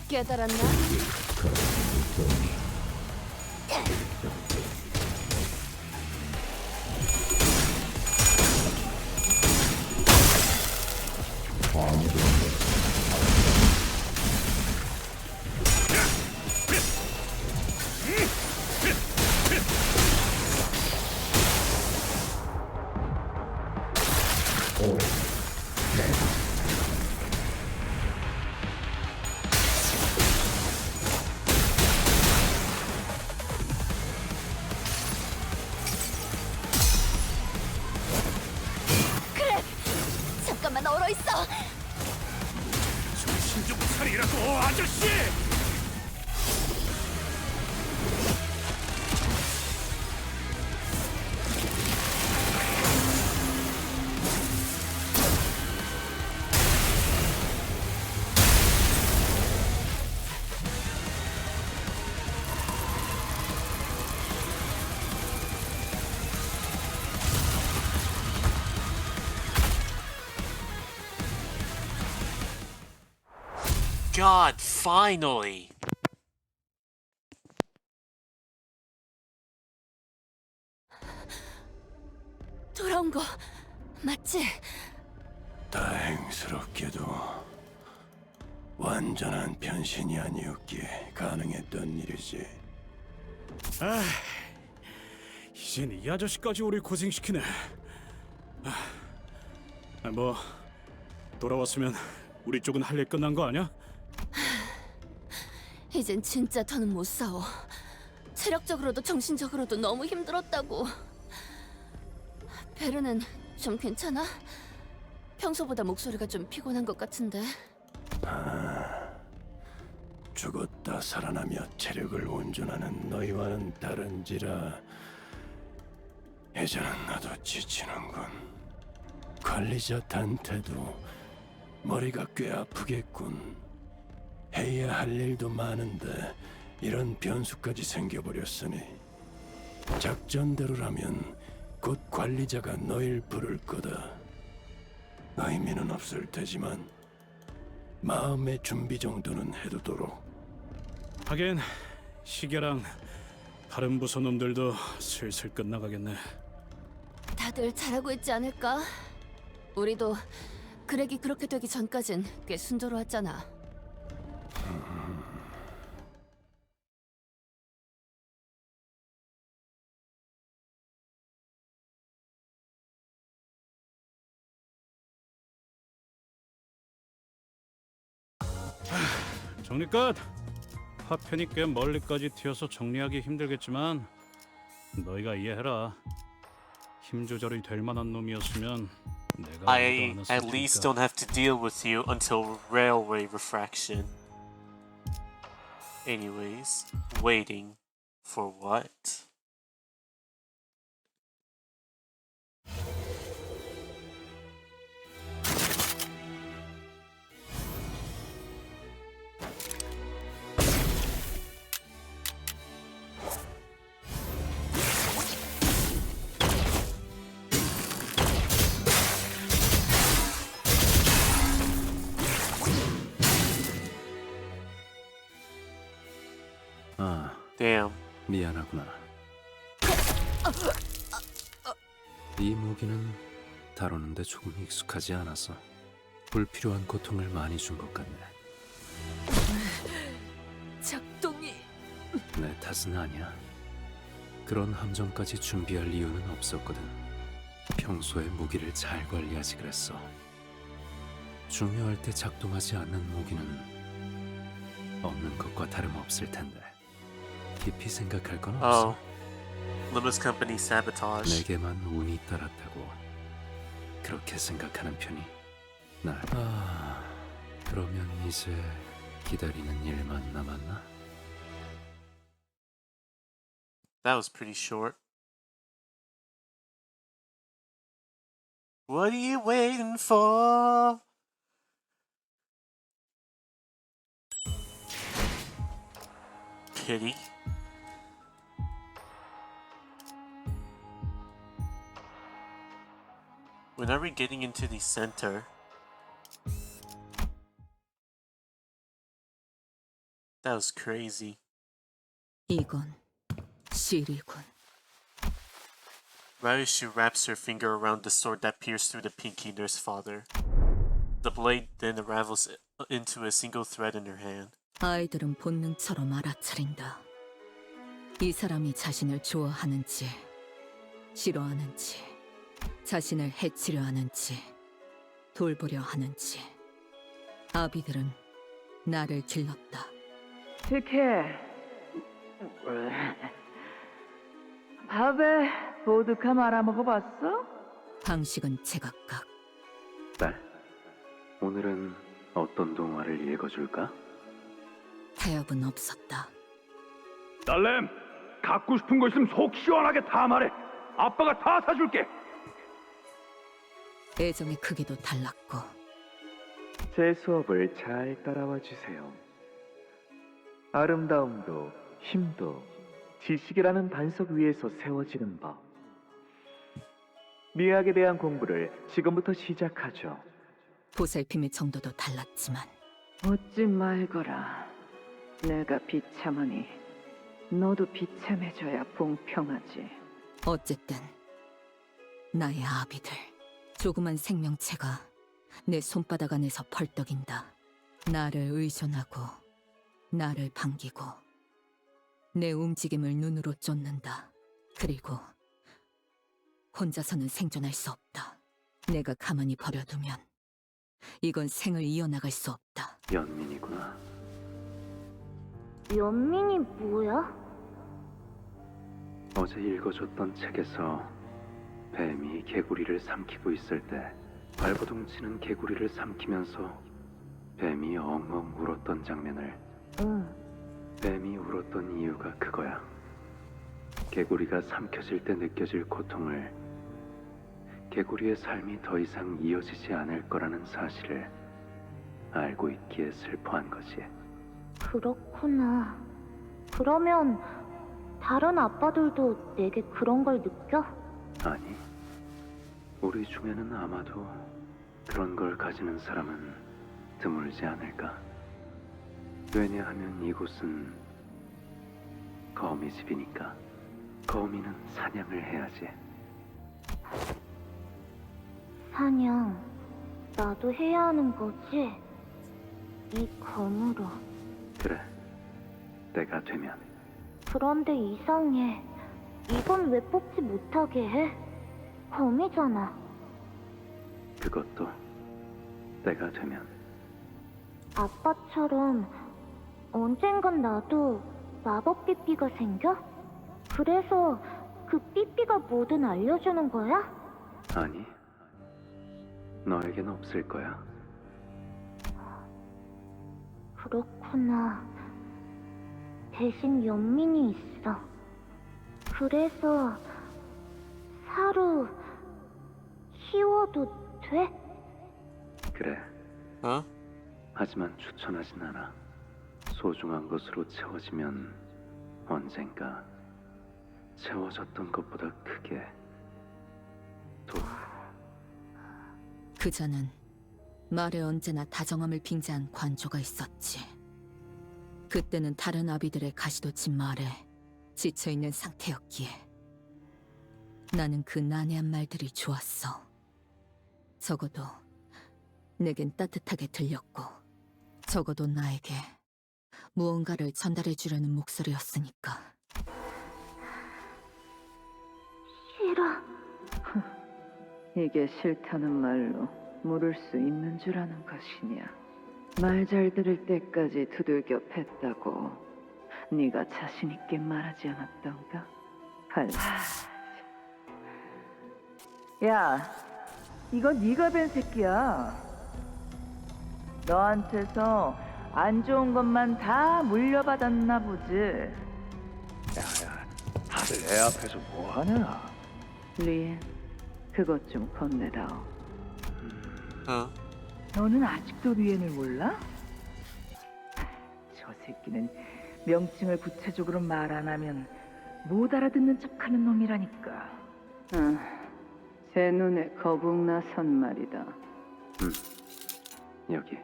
깨달았나? 그래! 잠깐만 얼어있어! 정신 좀 차리라고, 아저씨! God, finally! 돌아온 거 맞지? 다행스럽게도 완전한 변신이 아니었기에 가능했던 일이지. 이젠 이 아저씨까지 우리 고생시키네. 뭐 돌아왔으면 우리 쪽은 할 일 끝난 거 아니야? 이젠 진짜 더는 못 싸워. 체력적으로도 정신적으로도 너무 힘들었다고. 베르는 좀 괜찮아? 평소보다 목소리가 좀 피곤한 것 같은데. 죽었다 살아나며 체력을 온전하는 너희와는 다른지라 이제는 나도 지치는군. 관리자 단테도 머리가 꽤 아프겠군. 해야 할 일도 많은데 이런 변수까지 생겨버렸으니 작전대로라면 곧 관리자가 너희를 부를 거다. 의미는 없을 테지만 마음의 준비 정도는 해두도록. 하긴 시계랑 다른 부서 놈들도 슬슬 끝나가겠네. 다들 잘하고 있지 않을까? 우리도 그렉이 그렇게 되기 전까진 꽤 순조로웠잖아. 정리 끝! 파편이 꽤 멀리까지 튀어서 정리하기 힘들겠지만 너희가 이해해라. 힘 조절이 될 만한 놈이었으면 내가 I 오지도 않았을 at least 테니까. don't have to deal with you until railway refraction. Anyways, waiting for what? Damn. 미안하구나. 이 무기는 다루는데 조금 익숙하지 않아서 불필요한 고통을 많이 준 것 같네. 작동이... 내 탓은 아니야. 그런 함정까지 준비할 이유는 없었거든. 평소에 무기를 잘 관리하지 그랬어. 중요할 때 작동하지 않는 무기는 없는 것과 다름없을 텐데. 깊이 생각할 건 없어. Oh. Limos Company sabotage. 내게만 운이 따랐다고 그렇게 생각하는 편이 날. 그러면 이제 기다리는 일만 남았나? That was pretty short. What are you waiting for? Pity. When are we getting into the center? That was crazy. 이건 실이군. Ryushu wraps her finger around the sword that pierced through the pinky nurse father. The blade then unravels into a single thread in her hand. 아이들은 본능처럼 알아차린다. 이 사람이 자신을 좋아하는지, 싫어하는지, 자신을 해치려 하는지, 돌보려 하는지. 아비들은 나를 길렀다. 특혜 밥에 보드카 말아 먹어봤어? 방식은 제각각. 딸, 오늘은 어떤 동화를 읽어줄까? 타협은 없었다. 딸램, 갖고 싶은 거 있으면 속 시원하게 다 말해. 아빠가 다 사줄게. 애정의 크기도 달랐고 제 수업을 잘 따라와 주세요. 아름다움도 힘도 지식이라는 반석 위에서 세워지는 법. 미학에 대한 공부를 지금부터 시작하죠. 보살핌의 정도도 달랐지만 웃지 말거라. 내가 비참하니 너도 비참해져야 공평하지. 어쨌든 나의 아비들, 조그만 생명체가 내 손바닥 안에서 펄떡인다. 나를 의존하고 나를 반기고 내 움직임을 눈으로 쫓는다. 그리고 혼자서는 생존할 수 없다. 내가 가만히 버려두면 이건 생을 이어나갈 수 없다. 연민이구나. 연민이 뭐야? 어제 읽어줬던 책에서 뱀이 개구리를 삼키고 있을 때 발버둥 치는 개구리를 삼키면서 뱀이 엉엉 울었던 장면을. 응. 뱀이 울었던 이유가 그거야. 개구리가 삼켜질 때 느껴질 고통을, 개구리의 삶이 더 이상 이어지지 않을 거라는 사실을 알고 있기에 슬퍼한 거지. 그렇구나. 그러면 다른 아빠들도 내게 그런 걸 느껴? 아니, 우리 중에는 아마도 그런 걸 가지는 사람은 드물지 않을까. 왜냐하면 이곳은 거미 집이니까. 거미는 사냥을 해야지. 사냥, 나도 해야 하는 거지? 이 검으로. 그래, 때가 되면. 그런데 이상해. 이건 왜 뽑지 못하게 해? 검이잖아. 그것도 때가 되면. 아빠처럼 언젠간 나도 마법 삐삐가 생겨? 그래서 그 삐삐가 뭐든 알려주는 거야? 아니, 너에겐 없을 거야. 그렇구나. 대신 연민이 있어. 그래서 사루 키워도 돼? 그래, Huh? 하지만 추천하진 않아. 소중한 것으로 채워지면 언젠가 채워졌던 것보다 크게 그자는 말에 언제나 다정함을 빙자한 관조가 있었지. 그때는 다른 아비들의 가시돋친 말에 지쳐있는 상태였기에 나는 그 난해한 말들이 좋았어. 적어도 내겐 따뜻하게 들렸고, 적어도 나에게 무언가를 전달해주려는 목소리였으니까. 싫어. 이게 싫다는 말로 물을 수 있는 줄 아는 것이냐. 말 잘 들을 때까지 두들겨 팼다고 네가 자신 있게 말하지 않았던가? 야, 이거 네가 뵌 새끼야. 너한테서 안 좋은 것만 다 물려받았나 보지. 야야, 다들 애 앞에서 뭐 하냐? 리엔, 그것 좀 건네다오. Huh? 너는 아직도 리엔을 몰라? 저 새끼는 명칭을 구체적으로 말 안 하면 못 알아듣는 척하는 놈이라니까. 제 눈에 거북나선 말이다. 여기.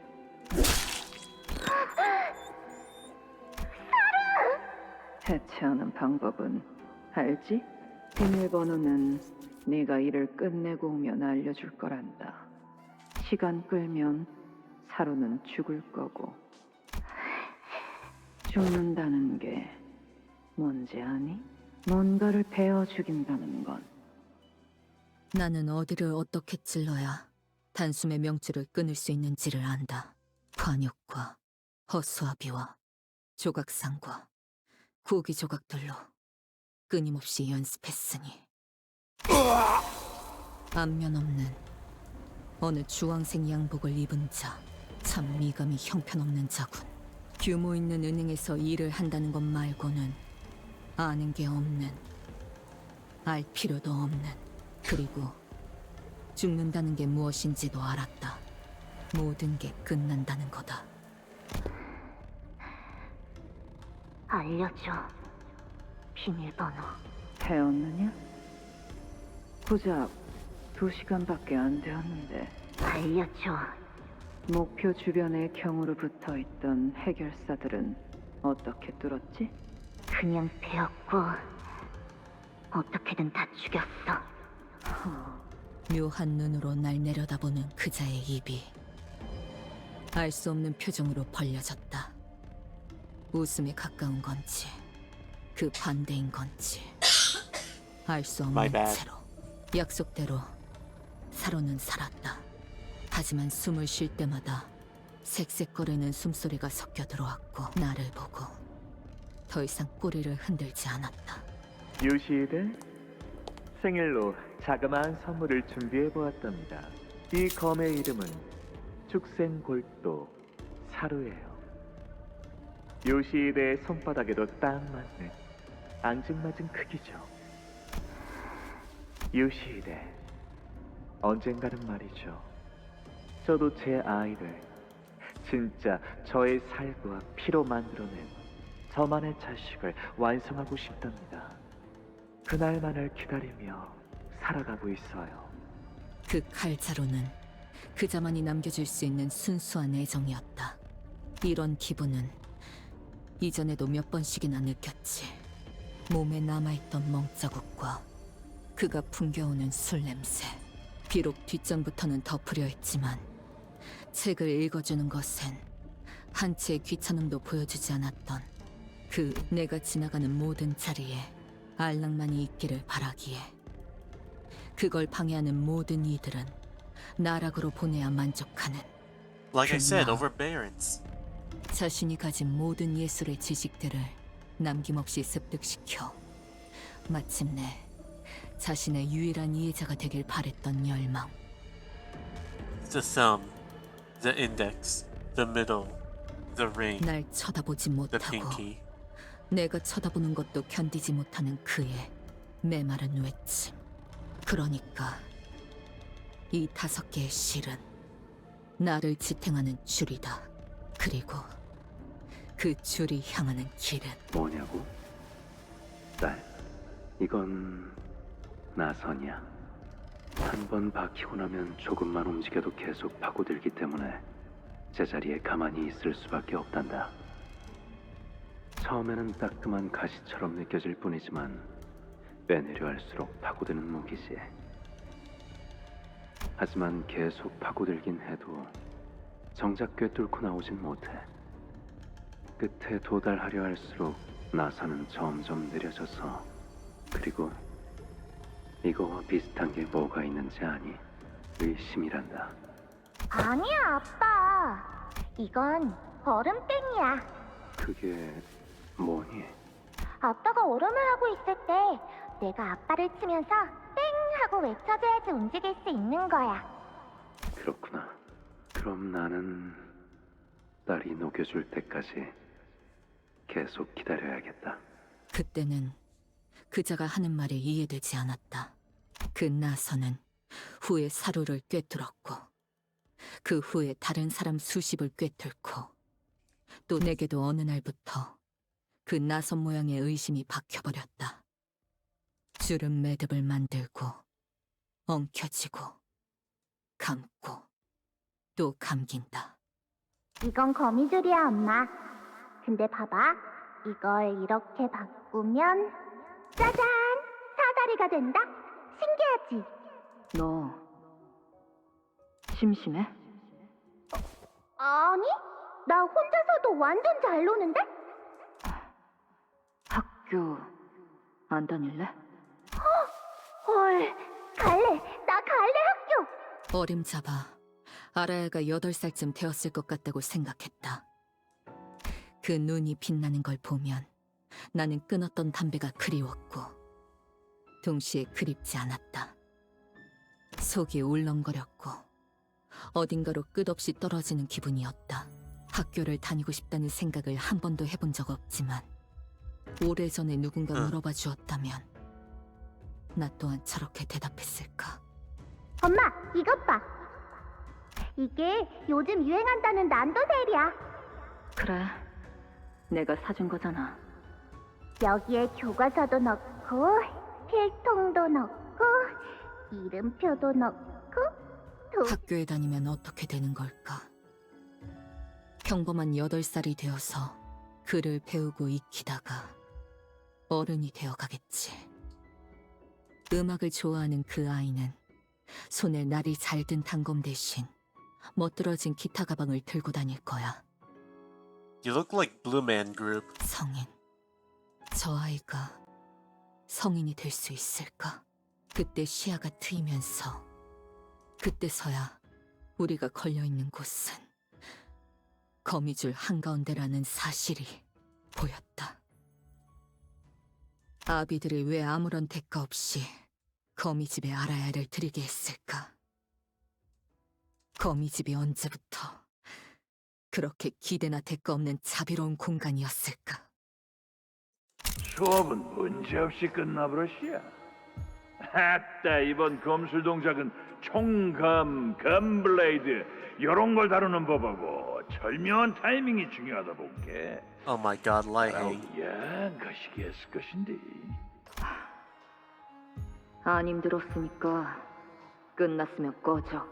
해체하는 방법은 알지? 비밀번호는 네가 일을 끝내고 오면 알려줄 거란다. 시간 끌면 사로는 죽을 거고. 죽는다는 게 뭔지 아니? 뭔가를 베어 죽인다는 건. 나는 어디를 어떻게 찔러야 단숨에 명줄을 끊을 수 있는지를 안다. 관역과 허수아비와 조각상과 고기 조각들로 끊임없이 연습했으니. 안면 없는 어느 주황색 양복을 입은 자, 참 미감이 형편없는 자군. 규모 있는 은행에서 일을 한다는 것 말고는 아는 게 없는, 알 필요도 없는, 그리고 죽는다는 게 무엇인지도 알았다. 모든 게 끝난다는 거다. 알려줘. 비밀번호. 배웠느냐? 고작 2시간밖에 안 되었는데. 알려줘. 목표 주변에 경으로 붙어있던 해결사들은 어떻게 뚫었지? 그냥 배웠고 어떻게든 다 죽였어. 묘한 눈으로 날 내려다보는 그자의 입이 알 수 없는 표정으로 벌려졌다. 웃음에 가까운 건지 그 반대인 건지 알 수 My 없는 bad. 채로 약속대로 사로는 살았다. 하지만 숨을 쉴 때마다 색색거리는 숨소리가 섞여 들어왔고 나를 보고 더 이상 꼬리를 흔들지 않았다. 요시히데, 생일로 자그마한 선물을 준비해 보았답니다. 이 검의 이름은 축생골도 사루예요. 요시히데의 손바닥에도 딱 맞는 앙증맞은 크기죠. 요시히데, 언젠가는 말이죠. 저도 제 아이를 진짜 저의 살과 피로 만들어낸 저만의 자식을 완성하고 싶답니다. 그날만을 기다리며 살아가고 있어요. 그 칼자루는 그자만이 남겨줄 수 있는 순수한 애정이었다. 이런 기분은 이전에도 몇 번씩이나 느꼈지. 몸에 남아있던 멍자국과 그가 풍겨오는 술 냄새. 비록 뒷전부터는 덮으려 했지만 책을 읽어주는 것엔 한 채의 귀찮음도 보여주지 않았던 그 내가 지나가는 모든 자리에 알랑만이 있기를 바라기에 그걸 방해하는 모든 이들은 나락으로 보내야 만족하는 Like I said, Now. overbearance. 자신이 가진 모든 예술의 지식들을 남김없이 습득시켜 마침내 자신의 유일한 이해자가 되길 바랬던 열망. The thumb, the index, the middle, the ring, 날 쳐다보지 the 못하고 pinky. 내가 쳐다보는 것도 견디지 못하는 그의 메마른 외침. 그러니까 이 5개의 실은 나를 지탱하는 줄이다. 그리고 그 줄이 향하는 길은 뭐냐고? 딸, 이건 나선이야. 한 번 박히고 나면 조금만 움직여도 계속 파고들기 때문에 제자리에 가만히 있을 수밖에 없단다. 처음에는 따끔한 가시처럼 느껴질 뿐이지만 빼내려 할수록 파고드는 무기지. 하지만 계속 파고들긴 해도 정작 꿰뚫고 나오진 못해. 끝에 도달하려 할수록 나사는 점점 느려져서, 그리고 이거와 비슷한 게 뭐가 있는지 아니? 의심이란다. 아니야, 아빠. 이건 얼음땡이야. 그게 뭐니? 아빠가 얼음을 하고 있을 때 내가 아빠를 치면서 땡 하고 외쳐줘야지 움직일 수 있는 거야. 그렇구나. 그럼 나는 딸이 녹여줄 때까지 계속 기다려야겠다. 그때는 그자가 하는 말이 이해되지 않았다. 그 나선은 후에 사루를 꿰뚫었고 그 후에 다른 사람 수십을 꿰뚫고 또 내게도 어느 날부터 그 나선 모양의 의심이 박혀버렸다. 주름 매듭을 만들고 엉켜지고 감고 또 감긴다. 이건 거미줄이야, 엄마. 근데 봐봐. 이걸 이렇게 바꾸면 짜잔! 사다리가 된다? 신기하지? 너 심심해? 아니, 나 혼자서도 완전 잘 노는데? 학교 안 다닐래? 헐, 갈래! 나 갈래 학교! 어림잡아 아라야가 8살쯤 되었을 것 같다고 생각했다. 그 눈이 빛나는 걸 보면 나는 끊었던 담배가 그리웠고 동시에 그립지 않았다. 속이 울렁거렸고 어딘가로 끝없이 떨어지는 기분이었다. 학교를 다니고 싶다는 생각을 한 번도 해본 적 없지만 오래전에 누군가 물어봐 주었다면 나 또한 저렇게 대답했을까? 엄마, 이것 봐. 이게 요즘 유행한다는 난도셀이야. 그래, 내가 사준 거잖아. 여기에 교과서도 넣고 필통도 넣고 이름표도 넣고 학교에 다니면 어떻게 되는 걸까? 평범한 8살이 되어서 글을 배우고 익히다가 어른이 되어가겠지. 음악을 좋아하는 그 아이는 손에 날이 잘 든 단검 대신 멋들어진 기타 가방을 들고 다닐 거야. You look like Blue Man Group. 성인. 저 아이가 성인이 될 수 있을까? 그때 시야가 트이면서 그때서야 우리가 걸려있는 곳은 거미줄 한가운데라는 사실이 보였다. 아비들이 왜 아무런 대가 없이 거미집에 아라야를 들이게 했을까? 거미집이 언제부터 그렇게 기대나 대가 없는 자비로운 공간이었을까? 수업은 문제없이 끝나버렸시야. 아따, 이번 검술 동작은 총검, 검블레이드 요런 걸 다루는 법하고 절묘한 타이밍이 중요하다 볼게. Oh my god, Laihei. 야, 거시기했을 것인데. 안 힘들었으니까 끝났으면 꺼져.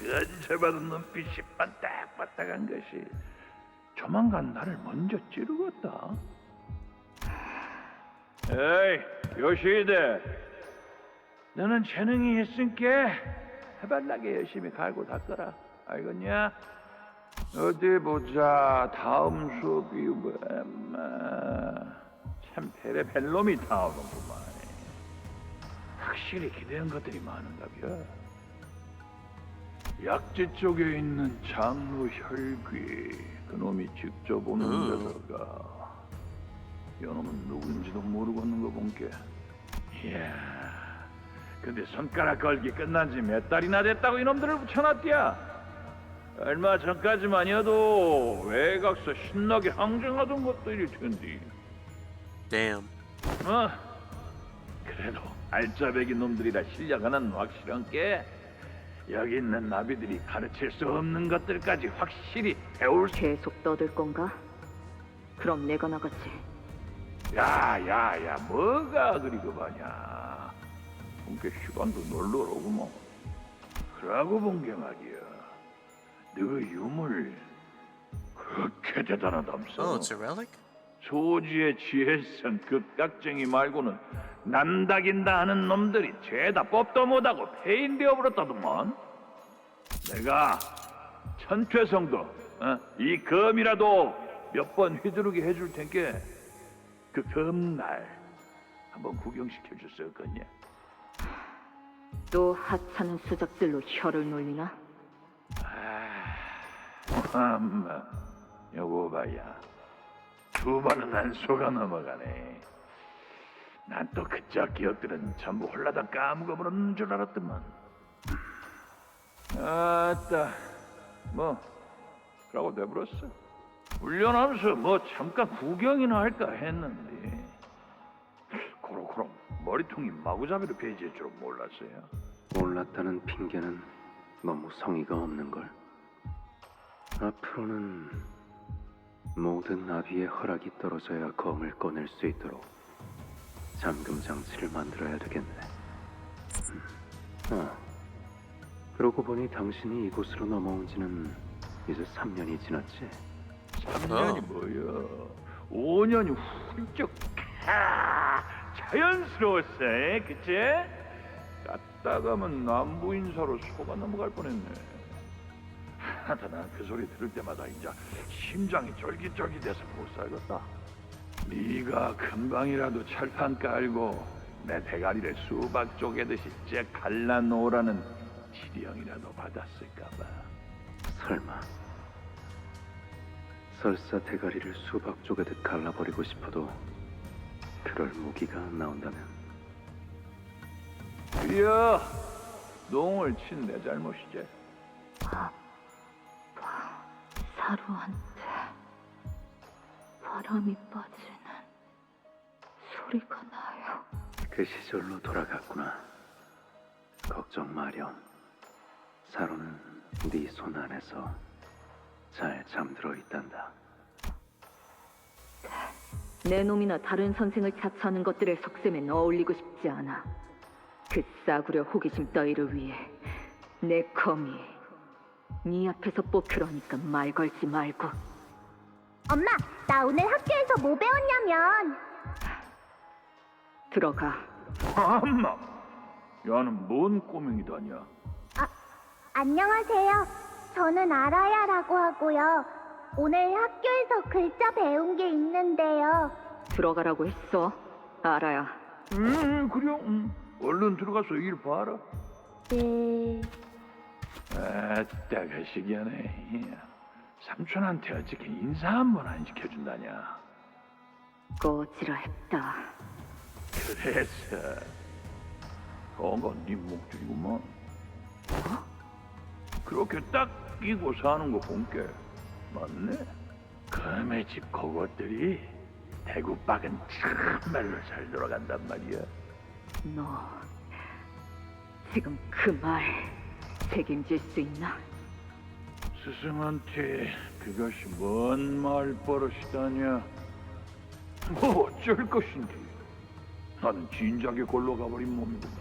연쇄받은 눈빛이 반딱반딱한 것이 조만간 나를 먼저 찌르겠다. 에이, 요시히데, 너는 재능이 있으니까 해발나게 열심히 갈고 닦아라. 알겠냐? 어디 보자. 다음 수업이 참 베레벨 놈이 나오는구만. 확실히 기대한 것들이 많은가벼. 약지 쪽에 있는 장로 혈귀, 그놈이 직접 오는 데다가 요놈은 누군지도 모르겠는 거 본게. 이야, 근데 손가락 걸기 끝난 지 몇 달이나 됐다고 이놈들을 붙여놨디야. 얼마 전까지만이어도 외곽서 신나게 항쟁하던 것들일 텐데. Damn. 그래도 알짜배기 놈들이라 실력 하나는 확실한 게 여기 있는 나비들이 가르칠 수 없는 것들까지 확실히 배울 수. 계속 떠들 건가? 그럼 내가 나가지. 야야야, 뭐가 그리 급하냐. 본게 시간도 널널하구먼. 그러고 본 게 말이야, 너 유물 그렇게 대단하담서. Oh, it's a relic? 소지의 지혜성 극각쟁이 말고는 난다긴다 하는 놈들이 죄다 법도 못하고 폐인되어 버렸다더만. 내가 천퇴성도 이 검이라도 몇 번 휘두르게 해줄 텐께 그 검날 한번 구경시켜줄 수 없겠냐? 또 하찮은 수작들로 혀를 놀리나? 엄마, 여보 봐야 두 번은 안 속아 넘어가네. 난 또 그쪽 기억들은 전부 홀라당 까먹어버렸는 줄 알았더만. 아따, 뭐 그러고 내버렸어. 훈련하면서 뭐 잠깐 구경이나 할까 했는데 그럼 머리통이 마구잡이로 배제할 줄은 몰랐어요. 몰랐다는 핑계는 너무 성의가 없는걸. 앞으로는 모든 나비의 허락이 떨어져야 검을 꺼낼 수 있도록 잠금 장치를 만들어야 되겠네. 그러고 보니 당신이 이곳으로 넘어온 지는 이제 3년이 지났지? 3년이 뭐여? 5년이 훌쩍 자연스러웠어, 그치? 갔다가면 남부 인사로 속아 넘어갈 뻔했네. 하여튼 난그 소리 들을 때마다 이제 심장이 쫄깃쫄깃해서 못 살겠다. 네가 금방이라도 철판 깔고 내 대가리를 수박 쪼개듯이 째 갈라놓으라는 지령이라도 받았을까봐. 설마 설사 대가리를 수박 쪼개듯 갈라버리고 싶어도 그럴 무기가 안 나온다면 그야 농을 친 내 잘못이지. 사루한테 바람이 빠지는 소리가 나요. 그 시절로 돌아갔구나. 걱정 마렴. 사로는 네 손 안에서 잘 잠들어 있단다. 내 놈이나 다른 선생을 자처하는 것들의 속셈엔 어울리고 싶지 않아. 그 싸구려 호기심 따위를 위해 내 검이 네 앞에서 뽑히라니까 말 걸지 말고. 엄마, 나 오늘 학교에서 뭐 배웠냐면 들어가. 엄마, 야는 뭔 꼬맹이다냐? 안녕하세요. 저는 아라야라고 하고요. 오늘 학교에서 글자 배운 게 있는데요. 들어가라고 했어. 알아야. 그래. 얼른 들어가서 일 봐라. 네. 아따, 거시기하네. 삼촌한테 어떻게 인사 한 번 안 시켜준다냐? 꺼지라 했다. 그래서 그건 네 목줄이구만. 그렇게 딱 끼고 사는 거 본게 맞네. 금의 집 그것들이 대구박은 참말로 잘 돌아간단 말이야. 너 지금 그 말 책임질 수 있나? 스승한테 그것이 뭔 말버릇이다냐? 뭐 어쩔 것인지. 나는 진작에 골로 가버린 몸이구나.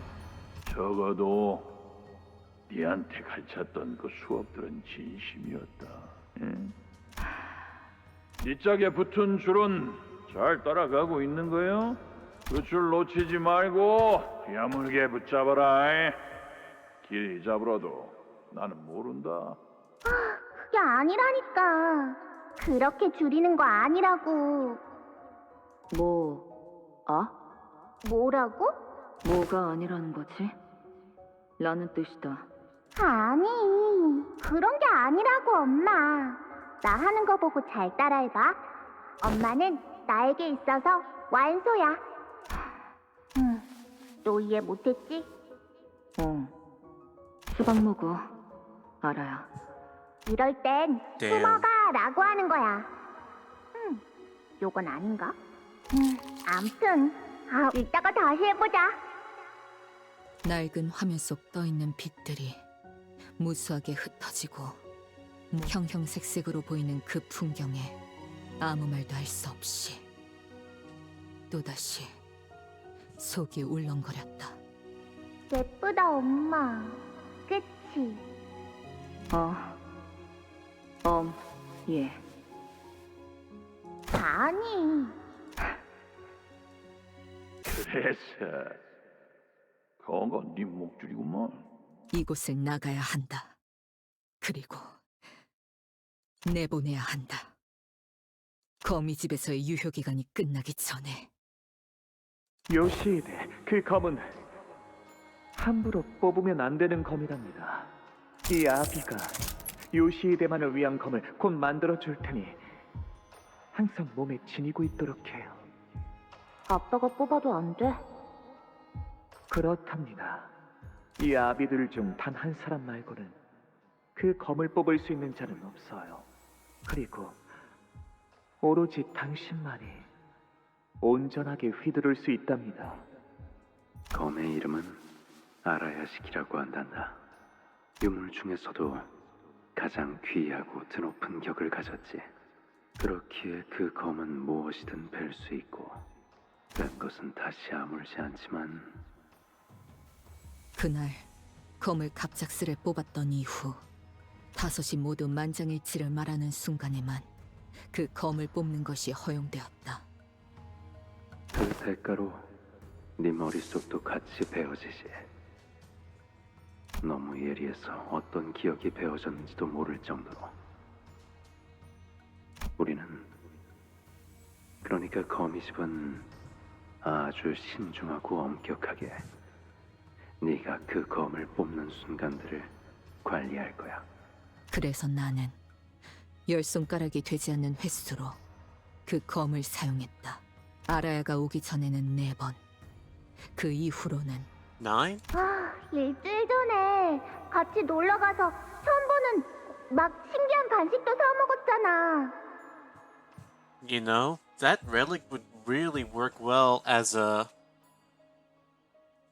적어도 네한테 가르쳤던 그 수업들은 진심이었다. 응? 네 짝에 붙은 줄은 잘 따라가고 있는 거요? 그 줄 놓치지 말고 야물게 붙잡아라. 길 잡으러도 나는 모른다. 그게 아니라니까. 그렇게 줄이는 거 아니라고. 뭐라고? 뭐가 아니라는 거지? 라는 뜻이다. 아니, 그런 게 아니라고, 엄마. 나 하는 거 보고 잘 따라해봐. 엄마는 나에게 있어서 완소야. 또 이해 못했지? 수박 먹어. 알아야. 이럴 땐 Damn. 숨어가라고 하는 거야. 요건 아닌가? 암튼 이따가 다시 해보자. 낡은 화면 속 떠있는 빛들이 무수하게 흩어지고 형형색색으로 보이는 그 풍경에 아무 말도 할 수 없이 또다시 속이 울렁거렸다. 예쁘다, 엄마. 그치? 예. 아니, 그래서 그건 네 목줄이구만. 이곳을 나가야 한다. 그리고 내보내야 한다. 거미집에서의 유효기간이 끝나기 전에. 요시히데, 그 검은 함부로 뽑으면 안 되는 검이랍니다. 이 아비가 요시히데만을 위한 검을 곧 만들어 줄 테니 항상 몸에 지니고 있도록 해요. 아빠가 뽑아도 안 돼? 그렇답니다. 이 아비들 중 단 한 사람 말고는 그 검을 뽑을 수 있는 자는 없어요. 그리고 오로지 당신만이 온전하게 휘두를 수 있답니다. 검의 이름은 아라야식이라고 한단다. 유물 중에서도 가장 귀하고 드높은 격을 가졌지. 그렇기에 그 검은 무엇이든 뵐 수 있고 뺀 것은 다시 아물지 않지만 그날 검을 갑작스레 뽑았던 이후 5이 모두 만장일치를 말하는 순간에만 그 검을 뽑는 것이 허용되었다. 그 대가로 네 머릿속도 같이 베어지지. 너무 예리해서 어떤 기억이 베어졌는지도 모를 정도로. 우리는 그러니까 거미집은 아주 신중하고 엄격하게 네가 그 검을 뽑는 순간들을 관리할 거야. 그래서 나는 10손가락이 되지 않는 횟수로 그 검을 사용했다. 아라야가 오기 전에는 4번, 그 이후로는 9? 아, 일주일 전에 같이 놀러 가서 처음 보는 막 신기한 간식도 사 먹었잖아. You know, that relic would really work well as a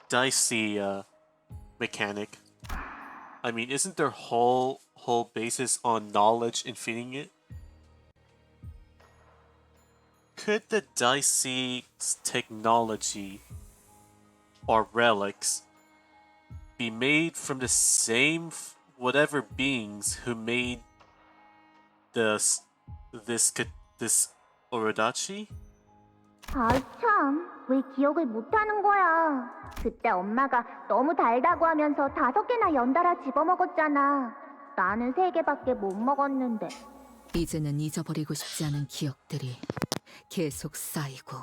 dicey mechanic. I mean, isn't their whole basis on knowledge in feeding it? Could the dicey technology or relics be made from the same whatever beings who made this Orodachi? 아이 참, 왜 기억을 못하는 거야? 그때 엄마가 너무 달다고 하면서 5개나 연달아 집어먹었잖아. 나는 3개밖에 못 먹었는데. 이제는 잊어버리고 싶지 않은 기억들이 계속 쌓이고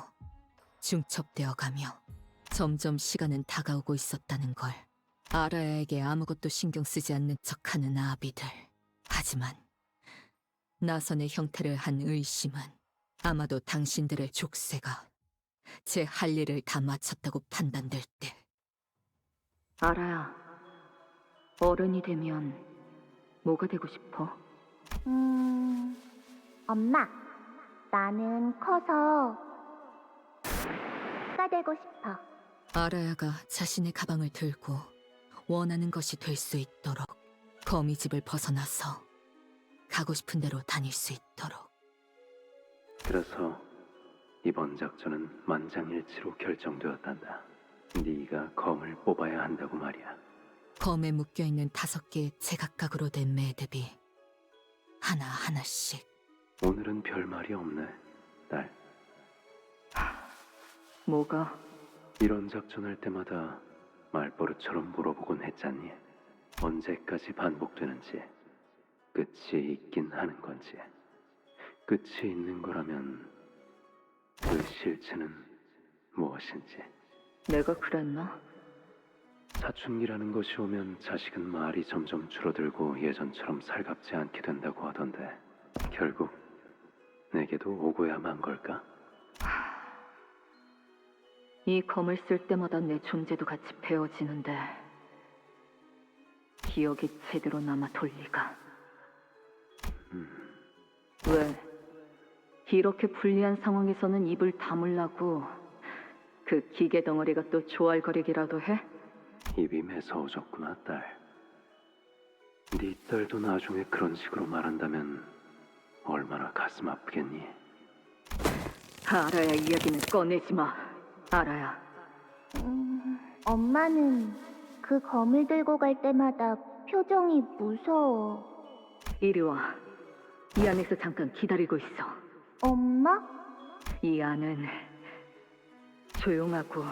중첩되어 가며 점점 시간은 다가오고 있었다는 걸. 아라야에게 아무것도 신경 쓰지 않는 척하는 아비들. 하지만 나선의 형태를 한 의심은 아마도 당신들의 족쇄가 제 할 일을 다 마쳤다고 판단될 때. 아라야, 어른이 되면 뭐가 되고 싶어? 엄마, 나는 커서 가 되고 싶어. 아라야가 자신의 가방을 들고 원하는 것이 될 수 있도록, 거미집을 벗어나서 가고 싶은 대로 다닐 수 있도록. 그래서 이번 작전은 만장일치로 결정되었단다. 네가 검을 뽑아야 한다고 말이야. 검에 묶여있는 5개의 제각각으로 된 매듭이 하나하나씩. 오늘은 별말이 없네, 딸. 뭐가? 이런 작전할 때마다 말버릇처럼 물어보곤 했잖니. 언제까지 반복되는지, 끝이 있긴 하는 건지. 끝이 있는 거라면 그 실체는 무엇인지. 내가 그랬나? 사춘기라는 것이 오면 자식은 말이 점점 줄어들고 예전처럼 살갑지 않게 된다고 하던데 결국 내게도 오고야 만 걸까? 이 검을 쓸 때마다 내 존재도 같이 베어지는데 기억이 제대로 남아 돌리가. 왜? 이렇게 불리한 상황에서는 입을 다물라고 그 기계 덩어리가 또 조알거리기라도 해? 입이 매서워졌구나, 딸. 네 딸도 나중에 그런 식으로 말한다면 얼마나 가슴 아프겠니? 아라야 이야기는 꺼내지 마. 아라야. 엄마는 그 검을 들고 갈 때마다 표정이 무서워. 이리 와. 이 안에서 잠깐 기다리고 있어. 엄마? 이 안은 조용하고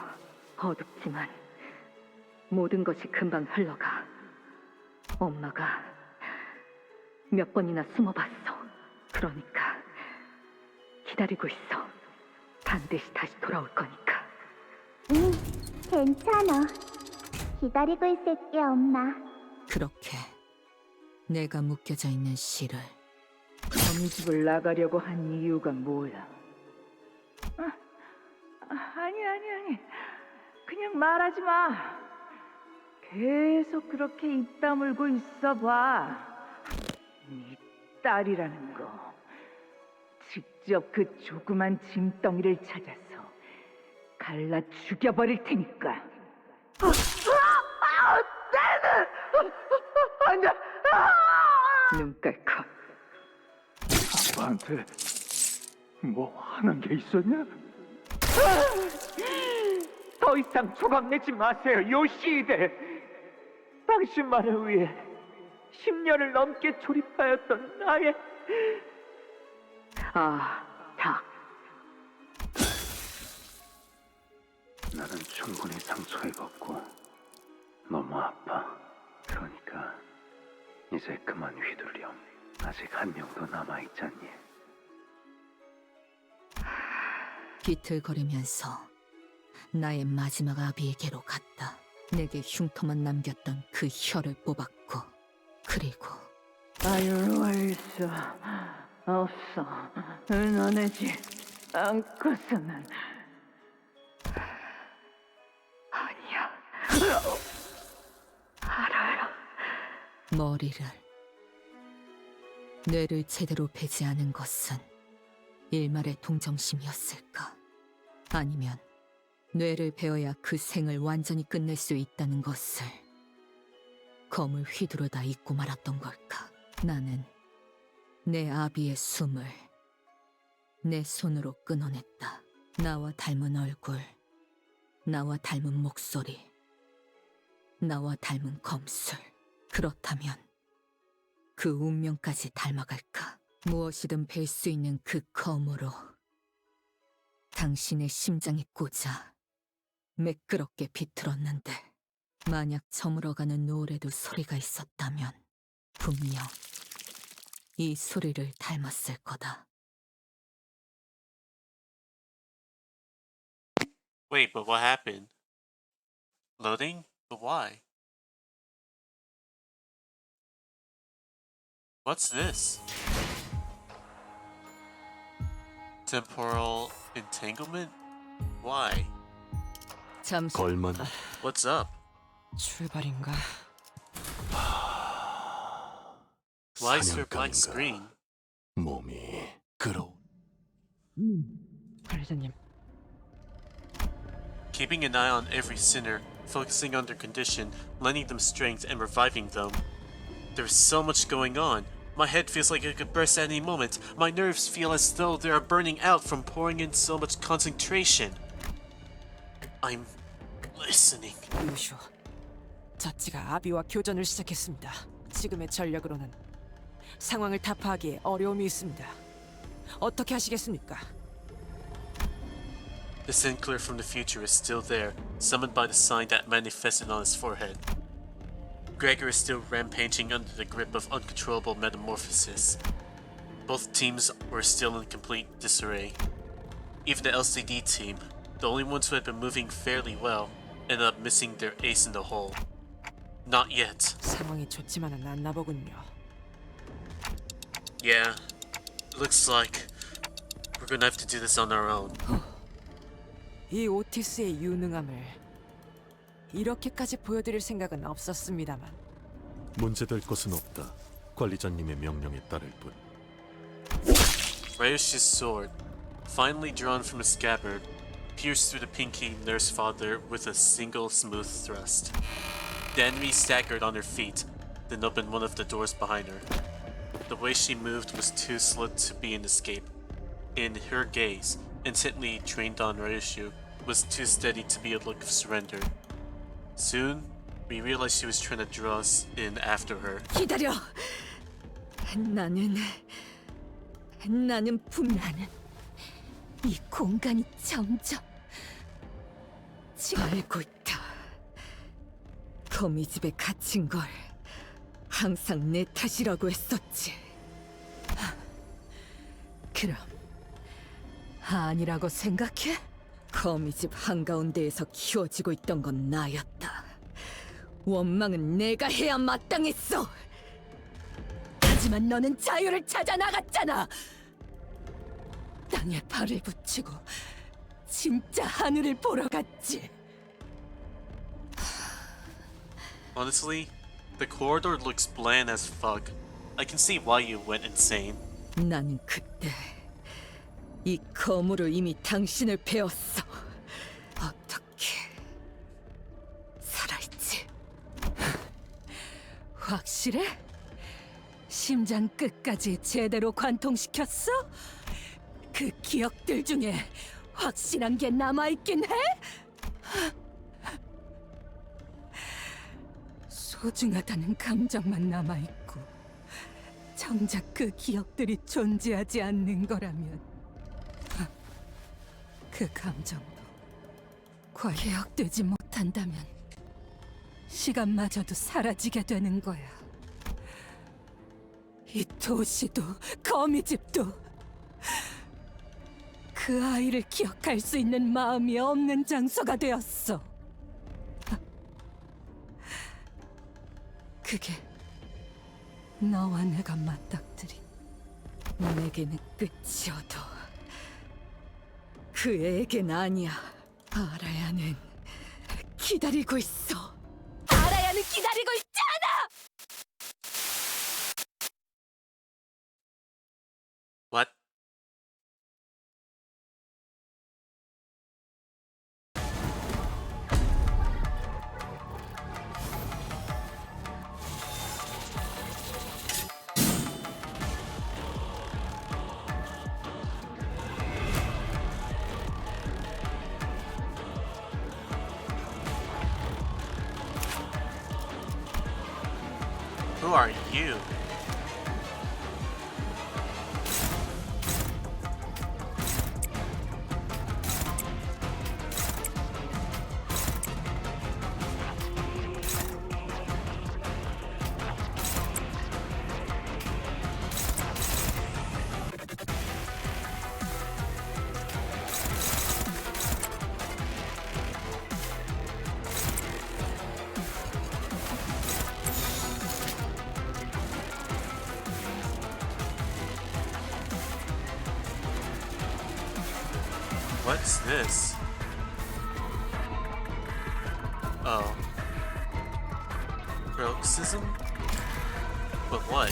어둡지만 모든 것이 금방 흘러가. 엄마가 몇 번이나 숨어봤어. 그러니까 기다리고 있어. 반드시 다시 돌아올 거니까. 응, 괜찮아. 기다리고 있을게, 엄마. 그렇게 내가 묶여져 있는 실을 거미집을 나가려고 한 이유가 뭐야? 아니. 그냥 말하지 마. 계속 그렇게 입 다물고 있어봐. 네 딸이라는 거. 직접 그 조그만 짐덩이를 찾아서 갈라 죽여버릴 테니까. 눈깔컷. 아빠한테 뭐 하는 게 있었냐? 더 이상 조각내지 마세요, 요시히데. 당신만을 위해 10년을 넘게 조립하였던 나의 닭. 나는 충분히 상처 입었고 너무 아파. 그러니까 이제 그만 휘둘렴. 아직 한 명도 남아있잖니. 비틀거리면서 나의 마지막 아비에게로 갔다. 내게 흉터만 남겼던 그 혀를 뽑았고, 그리고 자유로울 수 없어. 은원해지 않고서는 아니야. 알아요. 머리를, 뇌를 제대로 베지 않은 것은 일말의 동정심이었을까? 아니면 뇌를 베어야 그 생을 완전히 끝낼 수 있다는 것을 검을 휘두르다 잊고 말았던 걸까? 나는 내 아비의 숨을 내 손으로 끊어냈다. 나와 닮은 얼굴, 나와 닮은 목소리, 나와 닮은 검술. 그렇다면 그 운명까지 닮아갈까? 무엇이든 뵐 수 있는 그 검으로 당신의 심장에 꽂아 매끄럽게 비틀었는데, 만약 저물어가는 노을에도 소리가 있었다면 분명 이 소리를 닮았을 거다. Wait, but what happened? Loading? But why? What's this? Temporal entanglement? Why? 잠시 걸만 What's up? 출발인가? Why is there a black screen? 몸이 그러. 관리자님, Keeping an eye on every sinner, focusing on their condition, lending them strength, and reviving them. There's so much going on. My head feels like it could burst at any moment. My nerves feel as though they are burning out from pouring in so much concentration. I'm listening. 유쇼. 자치가 아비와 교전을 시작했습니다. 지금의 전력으로는 상황을 타파하기에 어려움이 있습니다. 어떻게 하시겠습니까? The Sinclair from the future is still there, summoned by the sign that manifested on his forehead. Gregor is still rampaging under the grip of uncontrollable metamorphosis. Both teams were still in complete disarray. Even the LCD team, the only ones who had been moving fairly well, ended up missing their ace in the hole. Not yet. 상황이 좋지만은 않나 보군요. Yeah, looks like we're gonna have to do this on our own. 이 오티스의 유능함을 이렇게까지 보여드릴 생각은 없었습니다만. 문제될 것은 없다. 관리자님의 명령에 따를 뿐. Ryoshi's sword, finally drawn from its scabbard, pierced through the pinky nurse father with a single smooth thrust. The enemy staggered on her feet, then opened one of the doors behind her. The way she moved was too slow to be an escape. In her gaze, intently trained on Ryoshu, was too steady to be a look of surrender. Soon, we realized she was trying to draw us in after her. 기다려. 나는 분나는 이 공간이 점점 알고 있다. 거미집에 갇힌 걸 항상 내 탓이라고 했었지. 그럼 아니라고 생각해? 거미집 한가운데에서 키워지고 있던 건 나였다. 원망은 내가 해야 마땅했어. 하지만 너는 자유를 찾아 나갔잖아. 땅에 발을 붙이고 진짜 하늘을 보러 갔지. Honestly, the corridor looks bland as fuck. I can see why you went insane. 나는 그때 이 검으로 이미 당신을 베었어. 어떻게 살아있지? 확실해? 심장 끝까지 제대로 관통시켰어? 그 기억들 중에 확실한 게 남아있긴 해? 소중하다는 감정만 남아있고 정작 그 기억들이 존재하지 않는 거라면 그 감정도 과연 기억되지 못한다면 시간마저도 사라지게 되는 거야. 이 도시도 거미집도 그 아이를 기억할 수 있는 마음이 없는 장소가 되었어. 그게 너와 내가 맞닥뜨린 내게는 끝이어도 그에겐 아니야. 아라야는 기다리고 있어. 아라야는 기다리고 있잖아. What? Who are you? What's this? Oh. Paroxysm? But what?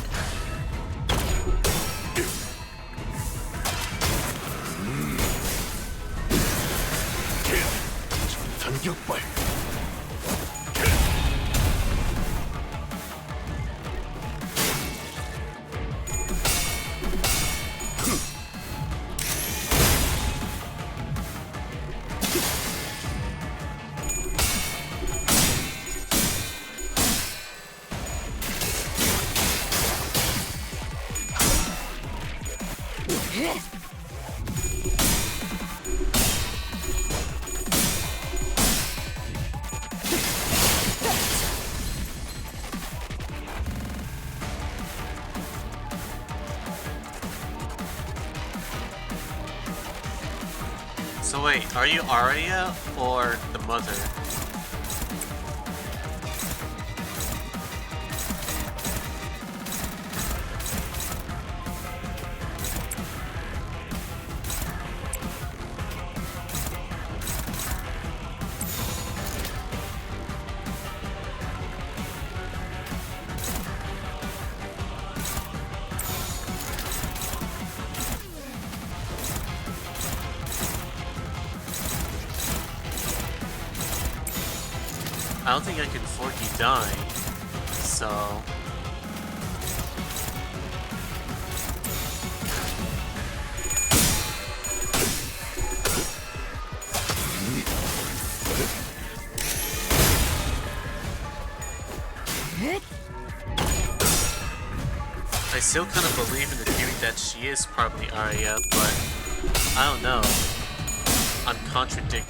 단격발. So wait, are you Arya or the mother? I don't think I can afford you dying, so... I still kind of believe in the theory that she is probably Arya, but I don't know. I'm contradicting.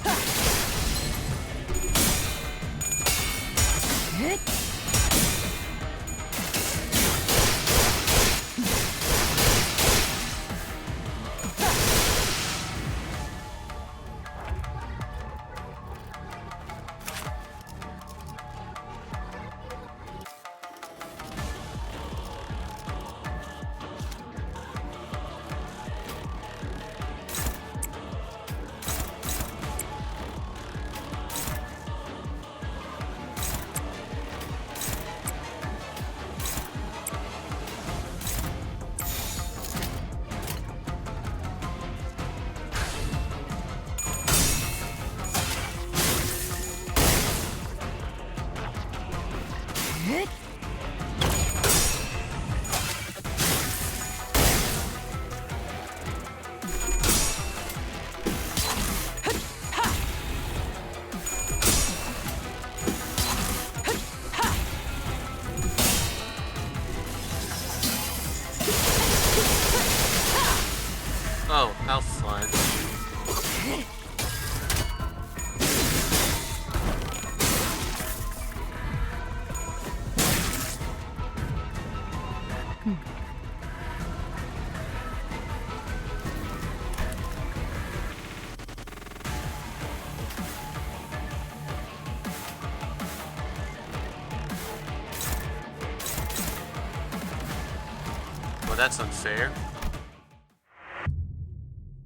that's unfair.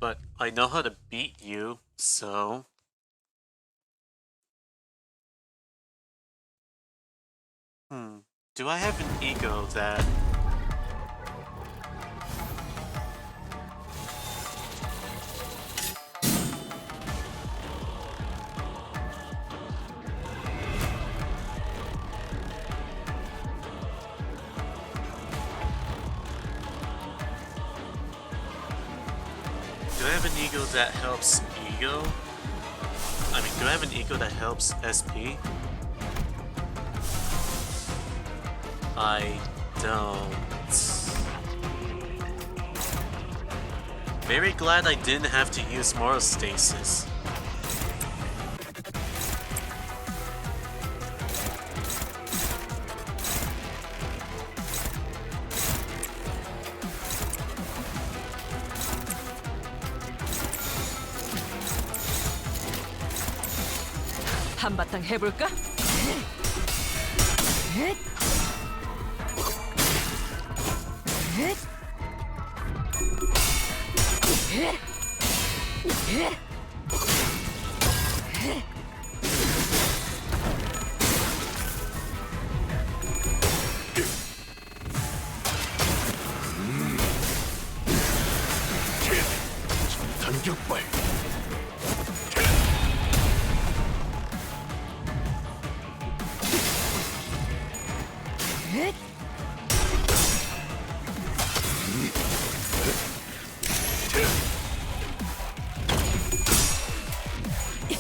But I know how to beat you, so... Do I have an ego that... Do I have an ego that helps ego? I mean, do I have an ego that helps SP? I don't. Very glad I didn't have to use moral stasis. 한바탕 해볼까? 단격발.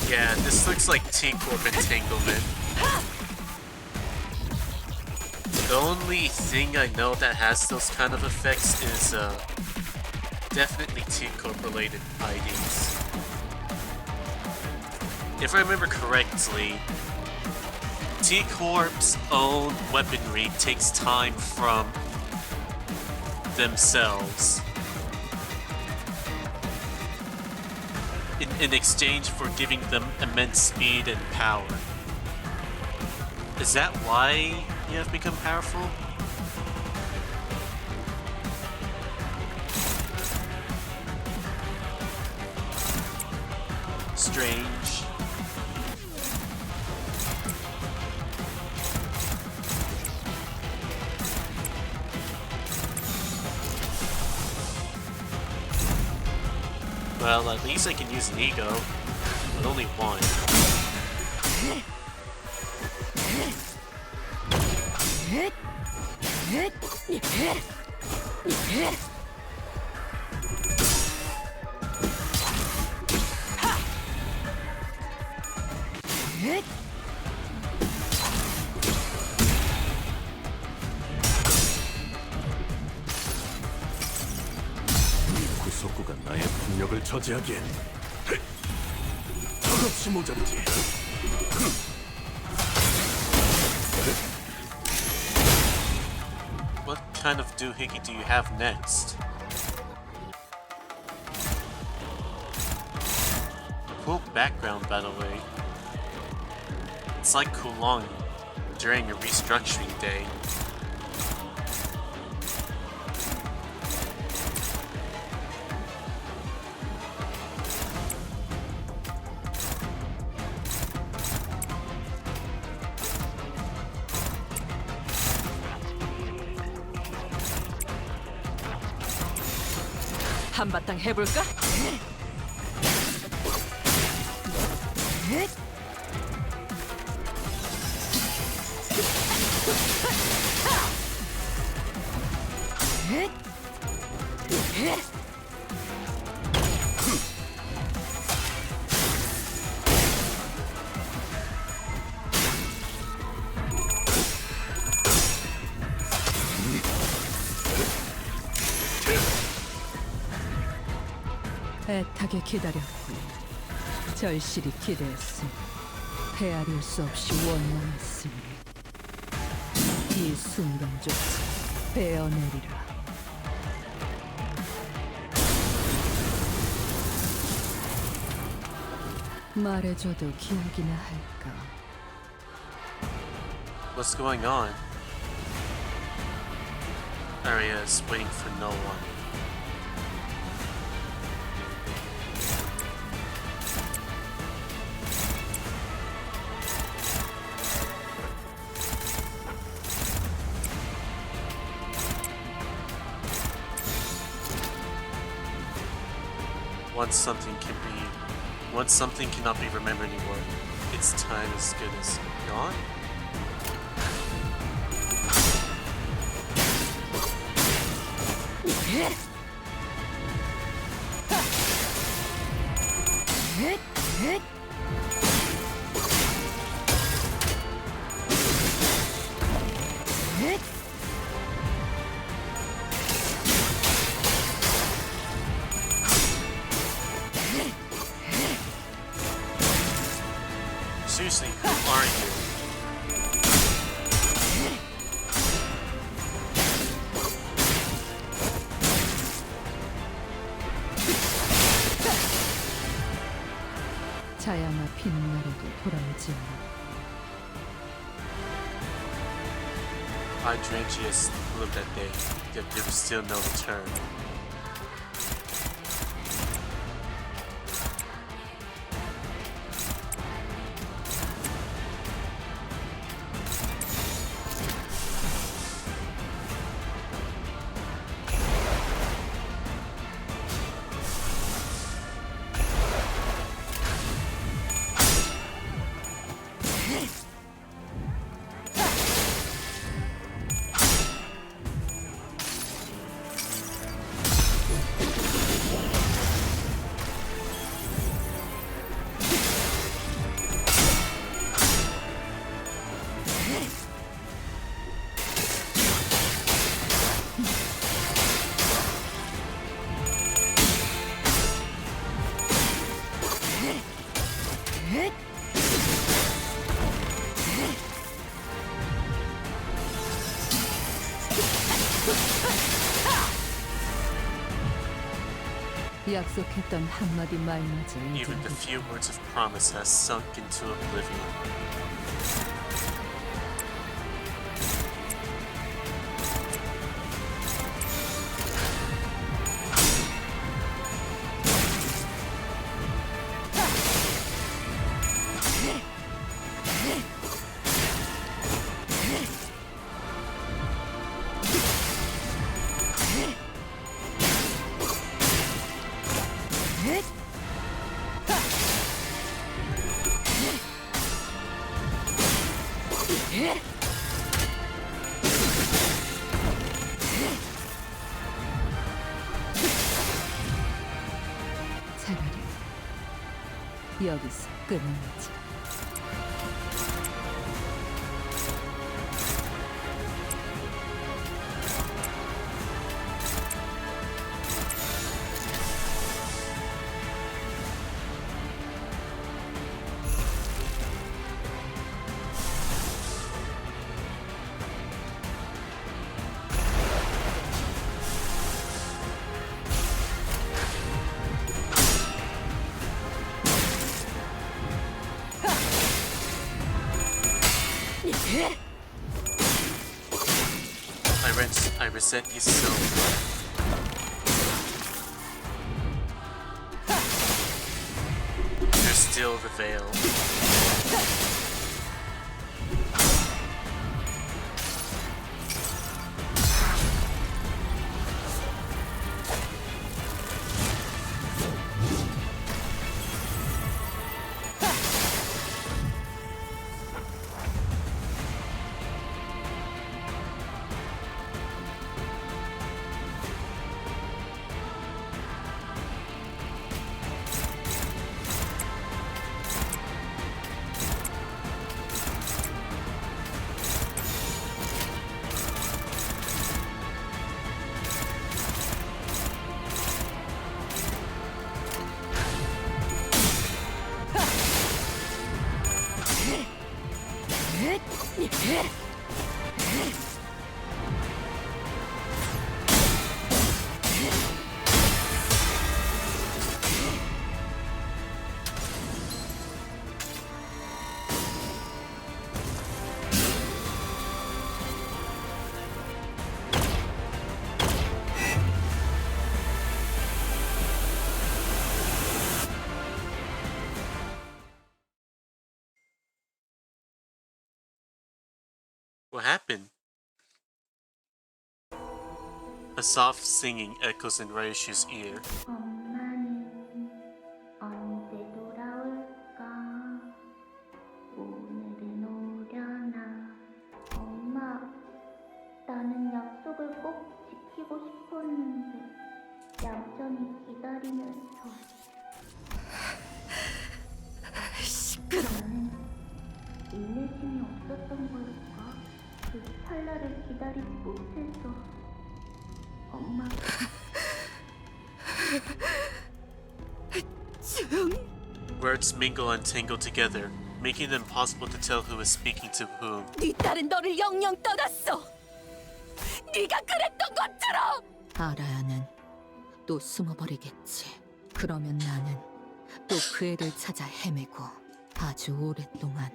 Yeah, this looks like T-Corp entanglement. The only thing I know that has those kind of effects is definitely T-Corp related IDs. If I remember correctly, T-Corp's own weaponry takes time from themselves in exchange for giving them immense speed and power. Is that why you have become powerful? Strange. Well, at least I can use an ego, but only one. 구속구가 나의 폭력을 저지하기엔 턱없이 모자르지. What kind of doohickey do you have next? Cool background, by the way. It's like Kulong during a restructuring day. 한바탕 해볼까? 애타게 기다렸고 절실히 기대했으니 헤아릴 수 없이 원망했으니 이 순간조차 베어내리라. 말해줘도 기억이나 할까. What's going on? Arya is waiting for no one. Once something cannot be remembered anymore, its time as good as gone? Seriously, who are you? 자야마 비는 날에도 돌아오지 않아. Hydrangeas lived that day, yet there was still no return. 약속했던 한마디 말마저 Even the few words of promise has sunk into oblivion. 차라리 여기서 끝내자. I resent you so much. There's still the veil. What happened? A soft singing echoes in Ryushu's ear. 엄마는 언제 돌아올까? 오늘은 오려나? 엄마, 나는 약속을 꼭 지키고 싶었는데 얌전히 기다리면서 나는 인내심이 없었던 걸까? 그 찰나를 기다리지 못해서 엄마가 Words mingle and tangle together, making it impossible to tell who is speaking to whom. 네 딸은 너를 영영 떠났어. 네가 그랬던 것처럼. 아라야는 또 숨어버리겠지. 그러면 나는 또 그 애를 찾아 헤매고 아주 오랫동안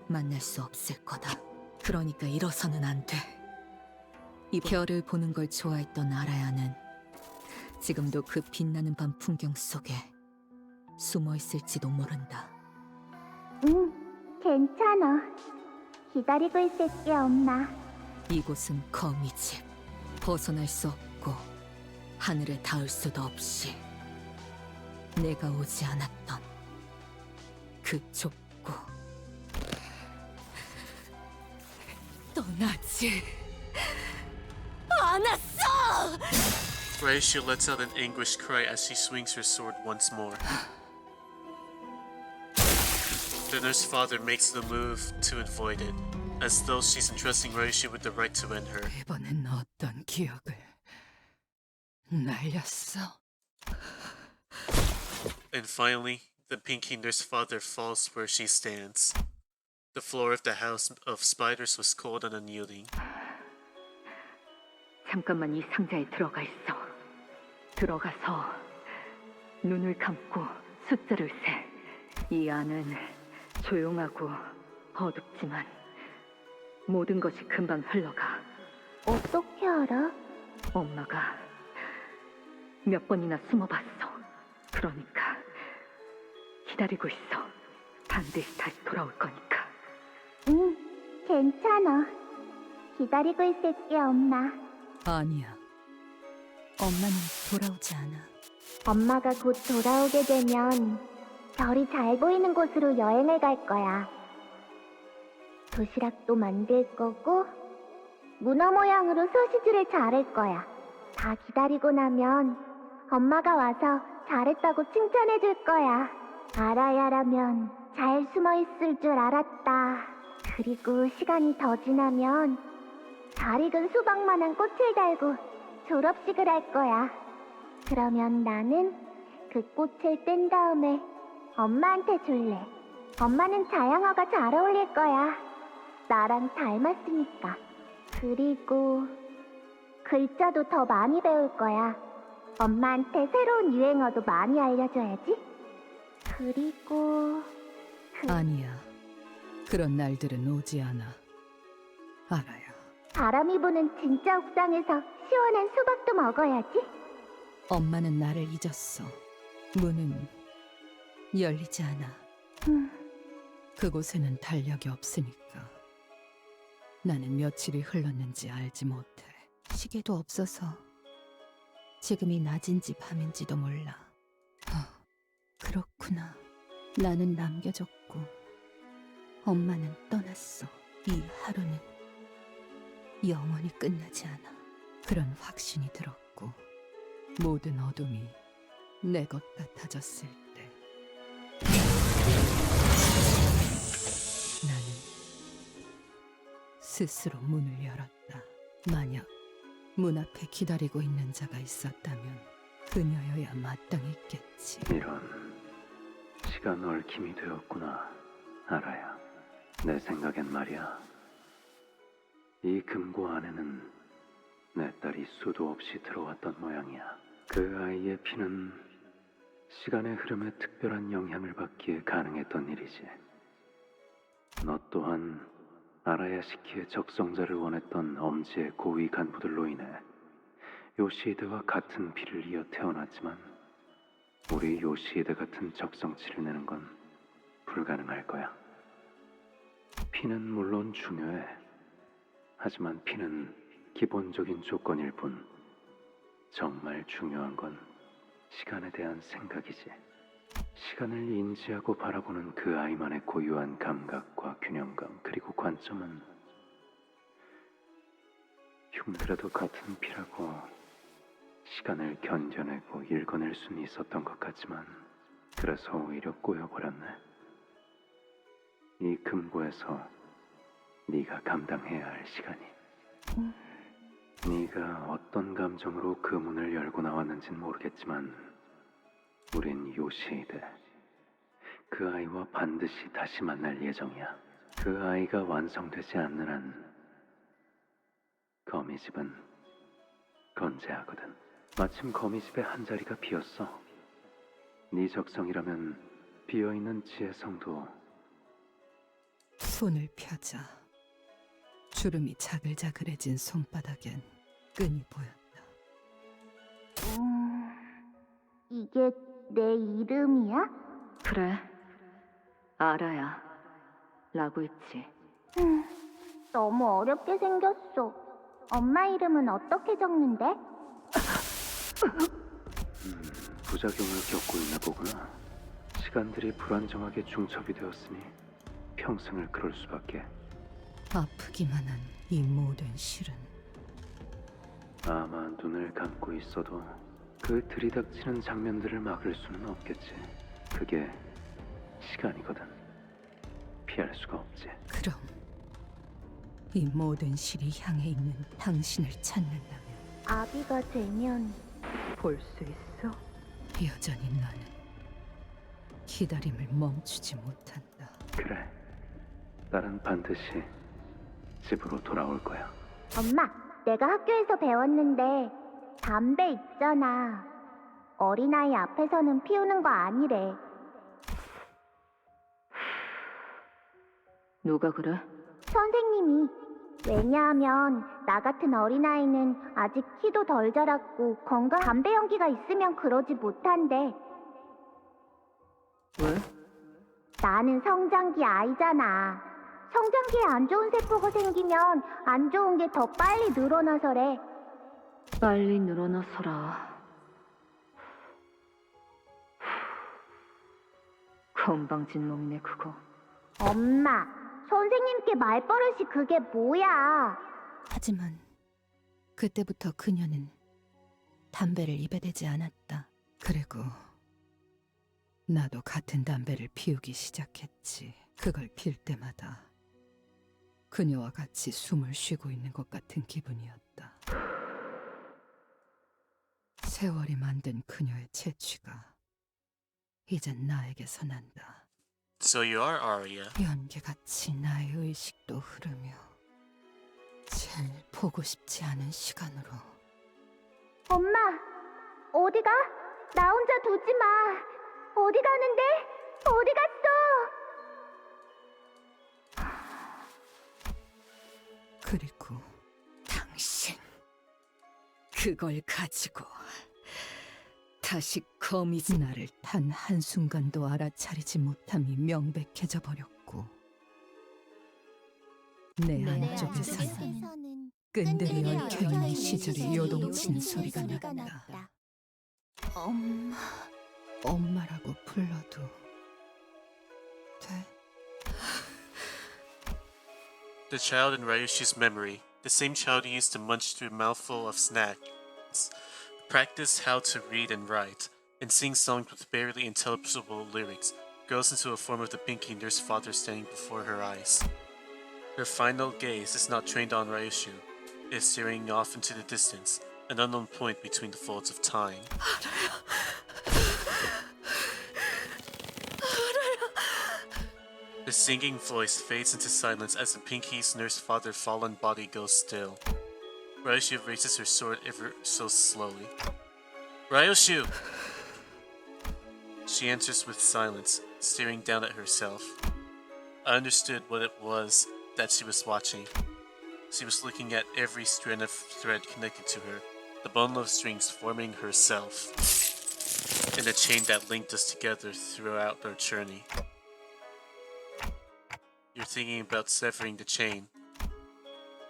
만날 수 없을 거다. 그러니까 일어서는 안 돼. 이 별을 보는 걸 좋아했던 아라야는 지금도 그 빛나는 밤 풍경 속에 숨어 있을지도 모른다. 응, 괜찮아. 기다리고 있을게, 엄마. 이곳은 거미집. 벗어날 수 없고 하늘에 닿을 수도 없이 내가 오지 않았던 그 좁고 떠나지 않았어! Ryushu lets out an anguished cry as she swings her sword once more. The nurse father makes the move to avoid it, as though she's entrusting Ryushu with the right to end her. 이번엔 어떤 기억을 날렸어? And finally, the Pinky nurse father falls where she stands. The floor of the house of spiders was cold and unyielding. 잠깐만 이 상자에 들어가 있어. 들어가서 눈을 감고 숫자를 세. 이 안은 조용하고 어둡지만 모든 것이 금방 흘러가. 어떻게 알아? 엄마가 몇 번이나 숨어봤어. 그러니까 기다리고 있어. 반드시 다시 돌아올 거니까. 응, 괜찮아. 기다리고 있을게, 엄마. 아니야. 엄마는 돌아오지 않아. 엄마가 곧 돌아오게 되면 별이 잘 보이는 곳으로 여행을 갈 거야. 도시락도 만들 거고 문어 모양으로 소시지를 자를 거야. 다 기다리고 나면 엄마가 와서 잘했다고 칭찬해 줄 거야. 아라야라면 잘 숨어 있을 줄 알았다. 그리고 시간이 더 지나면 잘 익은 수박만한 꽃을 달고 졸업식을 할 거야. 그러면 나는 그 꽃을 뗀 다음에 엄마한테 줄래. 엄마는 자양어가 잘 어울릴 거야. 나랑 닮았으니까. 그리고 글자도 더 많이 배울 거야. 엄마한테 새로운 유행어도 많이 알려줘야지. 그리고 아니야. 그런 날들은 오지 않아. 알아요. 바람이 부는 진짜 옥상에서 시원한 수박도 먹어야지. 엄마는 나를 잊었어. 문은 열리지 않아. 그곳에는 달력이 없으니까. 나는 며칠이 흘렀는지 알지 못해. 시계도 없어서 지금이 낮인지 밤인지도 몰라. 그렇구나. 나는 남겨졌고 엄마는 떠났어. 이 하루는 영원히 끝나지 않아. 그런 확신이 들었고 모든 어둠이 내 것 같아졌을 때 나는 스스로 문을 열었다. 만약 문 앞에 기다리고 있는 자가 있었다면 그녀여야 마땅했겠지. 이런 시간 얽힘이 되었구나, 알아야. 내 생각엔 말이야. 이 금고 안에는 내 딸이 수도 없이 들어왔던 모양이야. 그 아이의 피는 시간의 흐름에 특별한 영향을 받기에 가능했던 일이지. 너 또한 아라야시키의 적성자를 원했던 엄지의 고위 간부들로 인해 요시히데와 같은 피를 이어 태어났지만 우리 요시히데 같은 적성치를 내는 건 불가능할 거야. 피는 물론 중요해. 하지만 피는 기본적인 조건일 뿐 정말 중요한 건 시간에 대한 생각이지. 시간을 인지하고 바라보는 그 아이만의 고유한 감각과 균형감 그리고 관점은 흉내라도 같은 피라고 시간을 견뎌내고 읽어낼 수는 있었던 것 같지만 그래서 오히려 꼬여버렸네. 이 금고에서 네가 감당해야 할 시간이. 네가 어떤 감정으로 그 문을 열고 나왔는진 모르겠지만 우린 요시이드 그 아이와 반드시 다시 만날 예정이야. 그 아이가 완성되지 않는 한 거미집은 건재하거든. 마침 거미집에 한 자리가 비었어. 네 적성이라면 비어있는 지혜성도. 손을 펴자. 주름이 자글자글해진 손바닥엔 끈이 보였다. 이게 내 이름이야? 그래, 알아야. 라고 했지. 너무 어렵게 생겼어. 엄마 이름은 어떻게 적는데? 부작용을 겪고 있나 보구나. 시간들이 불안정하게 중첩이 되었으니 평생을 그럴 수밖에. 아프기만 한 이 모든 실은 아마 눈을 감고 있어도 그 들이닥치는 장면들을 막을 수는 없겠지. 그게 시간이거든. 피할 수가 없지. 그럼 이 모든 실이 향해 있는 당신을 찾는다면 아비가 되면 볼 수 있어? 여전히 나는 기다림을 멈추지 못한다. 그래. 딸은 반드시 집으로 돌아올 거야. 엄마, 내가 학교에서 배웠는데 담배 있잖아. 어린아이 앞에서는 피우는 거 아니래. 누가 그래? 선생님이. 왜냐하면 나 같은 어린아이는 아직 키도 덜 자랐고 건강 담배 연기가 있으면 그러지 못한대. 왜? 나는 성장기 아이잖아. 성장기에 안 좋은 세포가 생기면 안 좋은 게 더 빨리 늘어나서래. 빨리 늘어나서라. 건방진 놈이네 그거. 엄마, 선생님께 말버릇이 그게 뭐야? 하지만 그때부터 그녀는 담배를 입에 대지 않았다. 그리고 나도 같은 담배를 피우기 시작했지. 그걸 필 때마다 그녀와 같이 숨을 쉬고 있는 것 같은 기분이었다. 세월이 만든 그녀의 채취가 이젠 나에게서 난다. So you are Arya. 연기같이 나의 의식도 흐르며 제일 보고 싶지 않은 시간으로. 엄마, 어디가? 나 혼자 두지 마. 어디 가는데? 어디 갔어? 그리고 당신 그걸 가지고 다시 거미지. 나를 단 한순간도 알아차리지 못함이 명백해져 버렸고 내 안쪽에서는 끈들이 얽혀있는 시절이 요동치는 소리가 났다. 엄마라고 불러도 돼? The child in Ryushi's memory, the same child who used to munch through a mouthful of snacks, practice how to read and write, and sing songs with barely intelligible lyrics, grows into a form of the Pinky Nurse father standing before her eyes. Her final gaze is not trained on Ryushu, it is staring off into the distance, an unknown point between the folds of time. The singing voice fades into silence as the Pinky's nurse father's fallen body goes still. Ryushu raises her sword ever so slowly. Ryushu! She answers with silence, staring down at herself. I understood what it was that she was watching. She was looking at every strand of thread connected to her, the bundle of strings forming herself, and the chain that linked us together throughout our journey. You're thinking about severing the chain.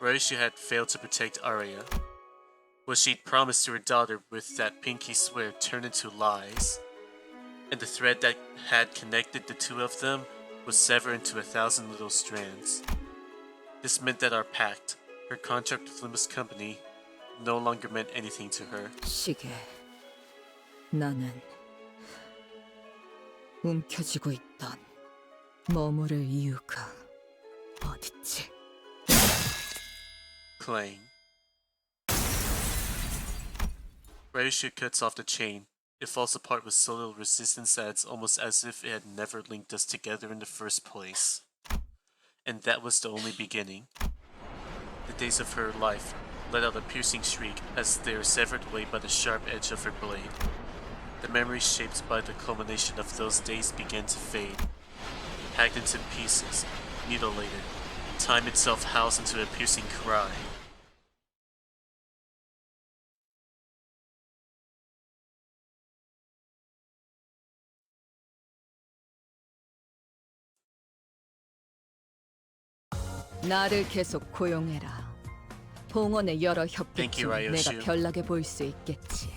Ryoshi had failed to protect Arya. What she'd promised to her daughter with that pinky swear turned into lies. And the thread that had connected the two of them was severed into 1,000 little strands. This meant that our pact, her contract with Limbus Company, no longer meant anything to her. 시계. 나는 움켜쥐고 있던 머무를 이유가 어딨지? Clang. Ryoshi cuts off the chain. It falls apart with so little resistance that it's almost as if it had never linked us together in the first place. And that was the only beginning. The days of her life let out a piercing shriek as they were severed away by the sharp edge of her blade. The memories shaped by the culmination of those days began to fade. Hacked into pieces, mutilated, time itself housed into a piercing cry. 나를 계속 고용해라. 봉헌의 여러 협객 Thank 중 you, Ryoshi. 내가 별나게 보일 수 있겠지.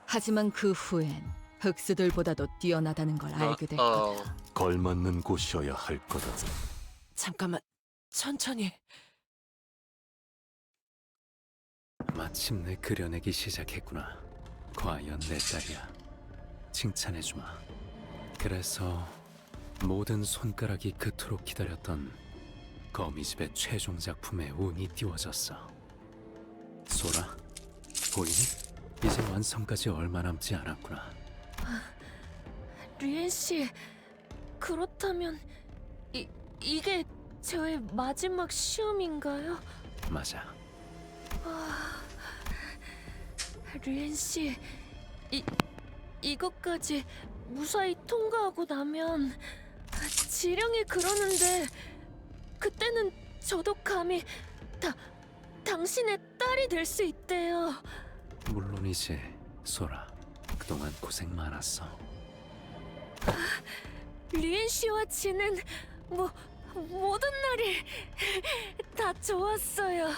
하지만 그 후엔 흑수들보다도 뛰어나다는 걸 알게 될 거다. 걸맞는 곳이어야 할 거다. 잠깐만, 천천히. 마침내 그려내기 시작했구나. 과연 내 딸이야. 칭찬해주마. 그래서 모든 손가락이 그토록 기다렸던 거미집의 최종 작품에 운이 띄워졌어. 소라, 보이니? 이제 완성까지 얼마 남지 않았구나. 류엔 씨, 그렇다면 이게 저의 마지막 시험인가요? 맞아. 류엔 씨, 이것까지 무사히 통과하고 나면 지령이 그러는데 그때는 저도 감히 당신의 딸이 될 수 있대요. 물론이지, 소라. 그동안 고생 많았어. 류엔 씨와 지는 모든 날이 다 좋았어요.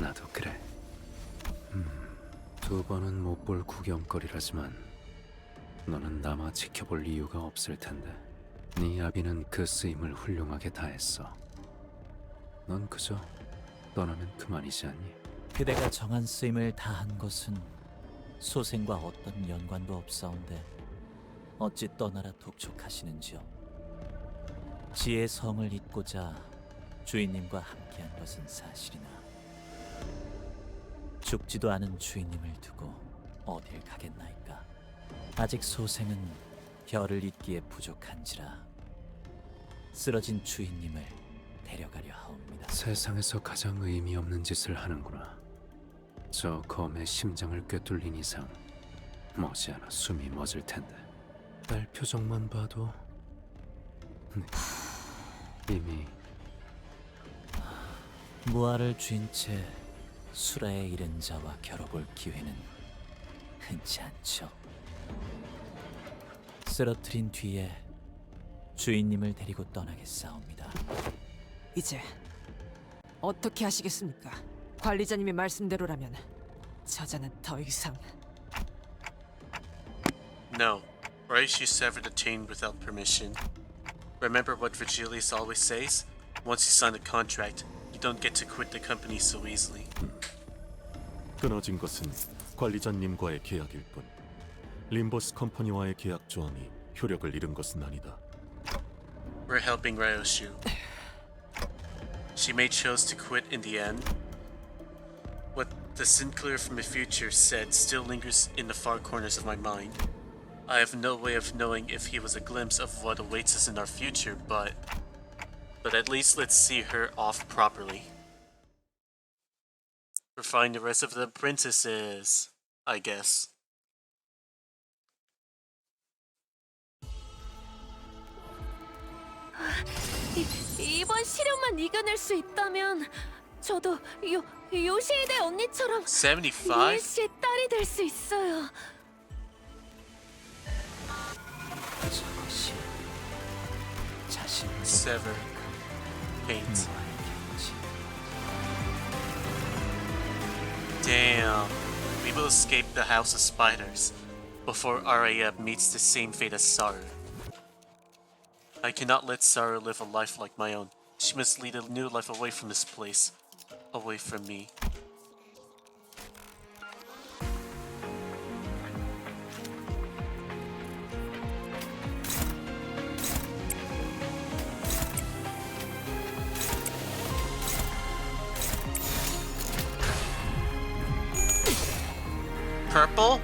나도 그래. 두 번은 못 볼 구경거리라지만 너는 남아 지켜볼 이유가 없을 텐데. 네 아비는 그 쓰임을 훌륭하게 다했어. 넌 그저 떠나면 그만이지 않니? 그대가 정한 쓰임을 다한 것은 소생과 어떤 연관도 없사온데 어찌 떠나라 독촉하시는지요? 지의 성을 잇고자 주인님과 함께한 것은 사실이나 죽지도 않은 주인님을 두고 어딜 가겠나이까? 아직 소생은 별을 잇기에 부족한지라 쓰러진 주인님을 데려가려 하옵니다. 세상에서 가장 의미 없는 짓을 하는구나. 저 검의 심장을 꿰뚫린 이상 머지않아 숨이 멎을 텐데. 딸 표정만 봐도 이미 무아를 쥔 채 수라에 이른 자와 겨뤄볼 기회는 흔치 않죠. 쓰러뜨린 뒤에 주인님을 데리고 떠나겠사옵니다. 이제 어떻게 하시겠습니까? 관리자님의 말씀대로라면 저자는 더 이상. No, Raishi severed the chain without permission. Remember what Virgilius always says? Once you sign a contract, you don't get to quit the company so easily. 끊어진 것은 관리자님과의 계약일 뿐. 림버스 컴퍼니와의 계약 조항이 효력을 잃은 것은 아니다. We're helping Ryoshu. She may chose to quit in the end. What the Sinclair from the future said still lingers in the far corners of my mind. I have no way of knowing if he was a glimpse of what awaits us in our future, but at least let's see her off properly. Refine the rest of the apprentices, I guess. 이번 시련만 이겨낼 수 있다면 저도 요시히데 언니처럼 75? 류엔 씨의 딸이 될 수 있어요. 저것이 자신을 Sever. Paint. 무아의 경지. Damn. We will escape the House of Spiders before Arya meets the same fate as Saru. I cannot let Saru live a life like my own. She must lead a new life away from this place. Away from me. Purple?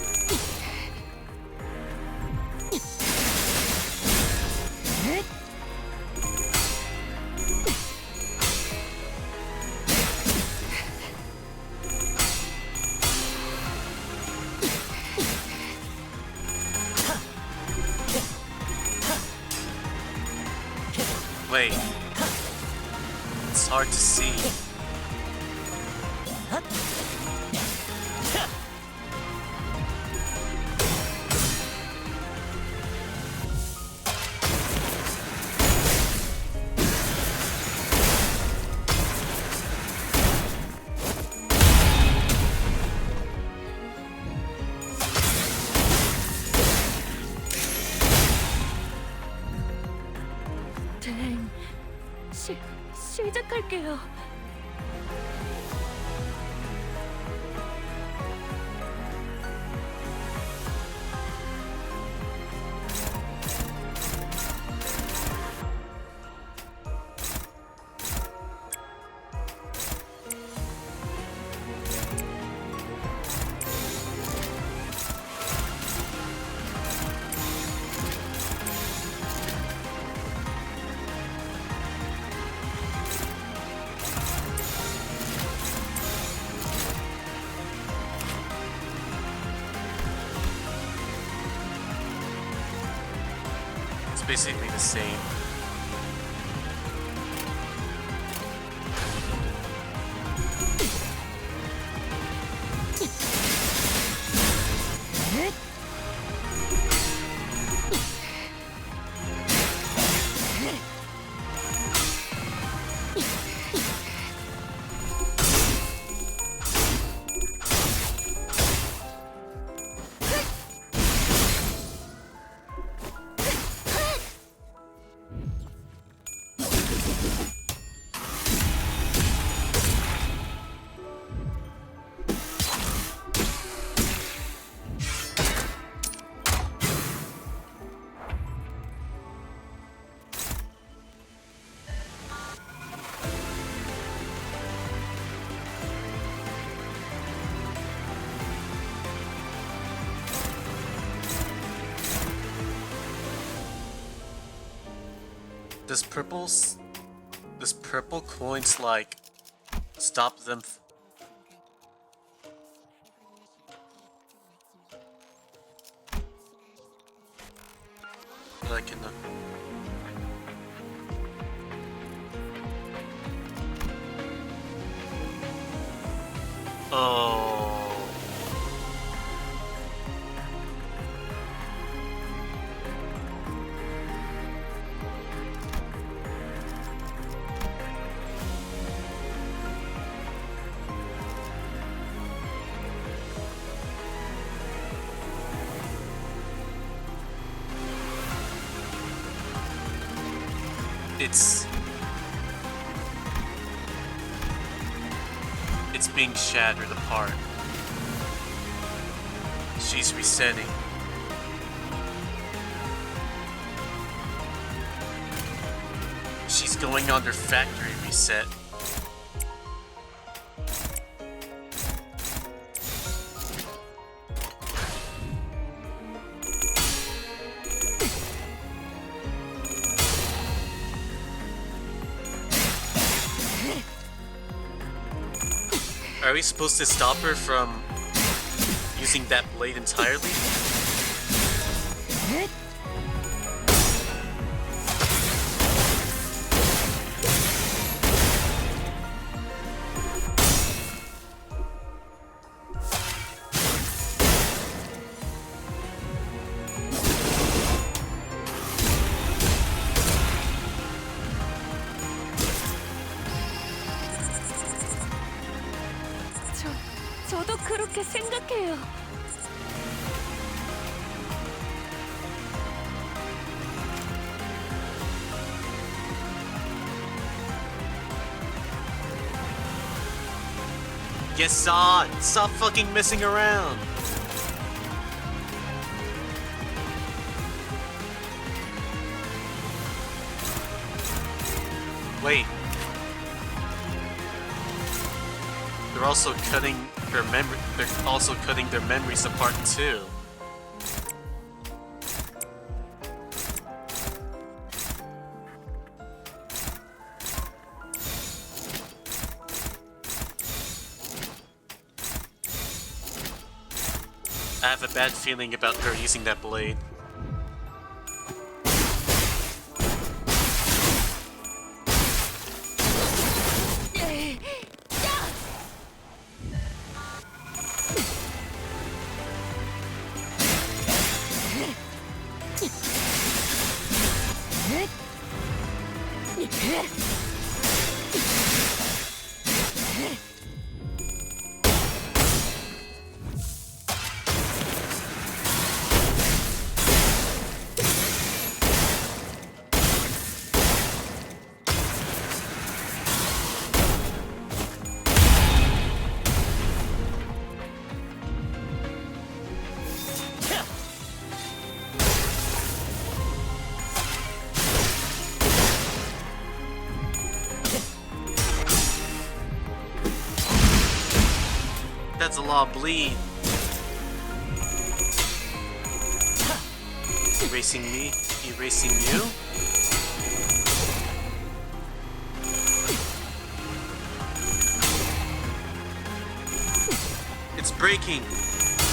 Wait. It's hard to see. 댕, 시작할게요. It's basically the same. This purple coins like stop them. But I cannot. Oh. It's being shattered apart. She's resetting. She's going under factory reset. Are we supposed to stop her from using that blade entirely? 저도 그렇게 생각해요. Yes, on! Stop fucking messing around! Wait. They're also cutting their memory. They're also cutting their memories apart too. I have a bad feeling about her using that blade. That's a lot of bleed. Erasing me, erasing you. It's breaking.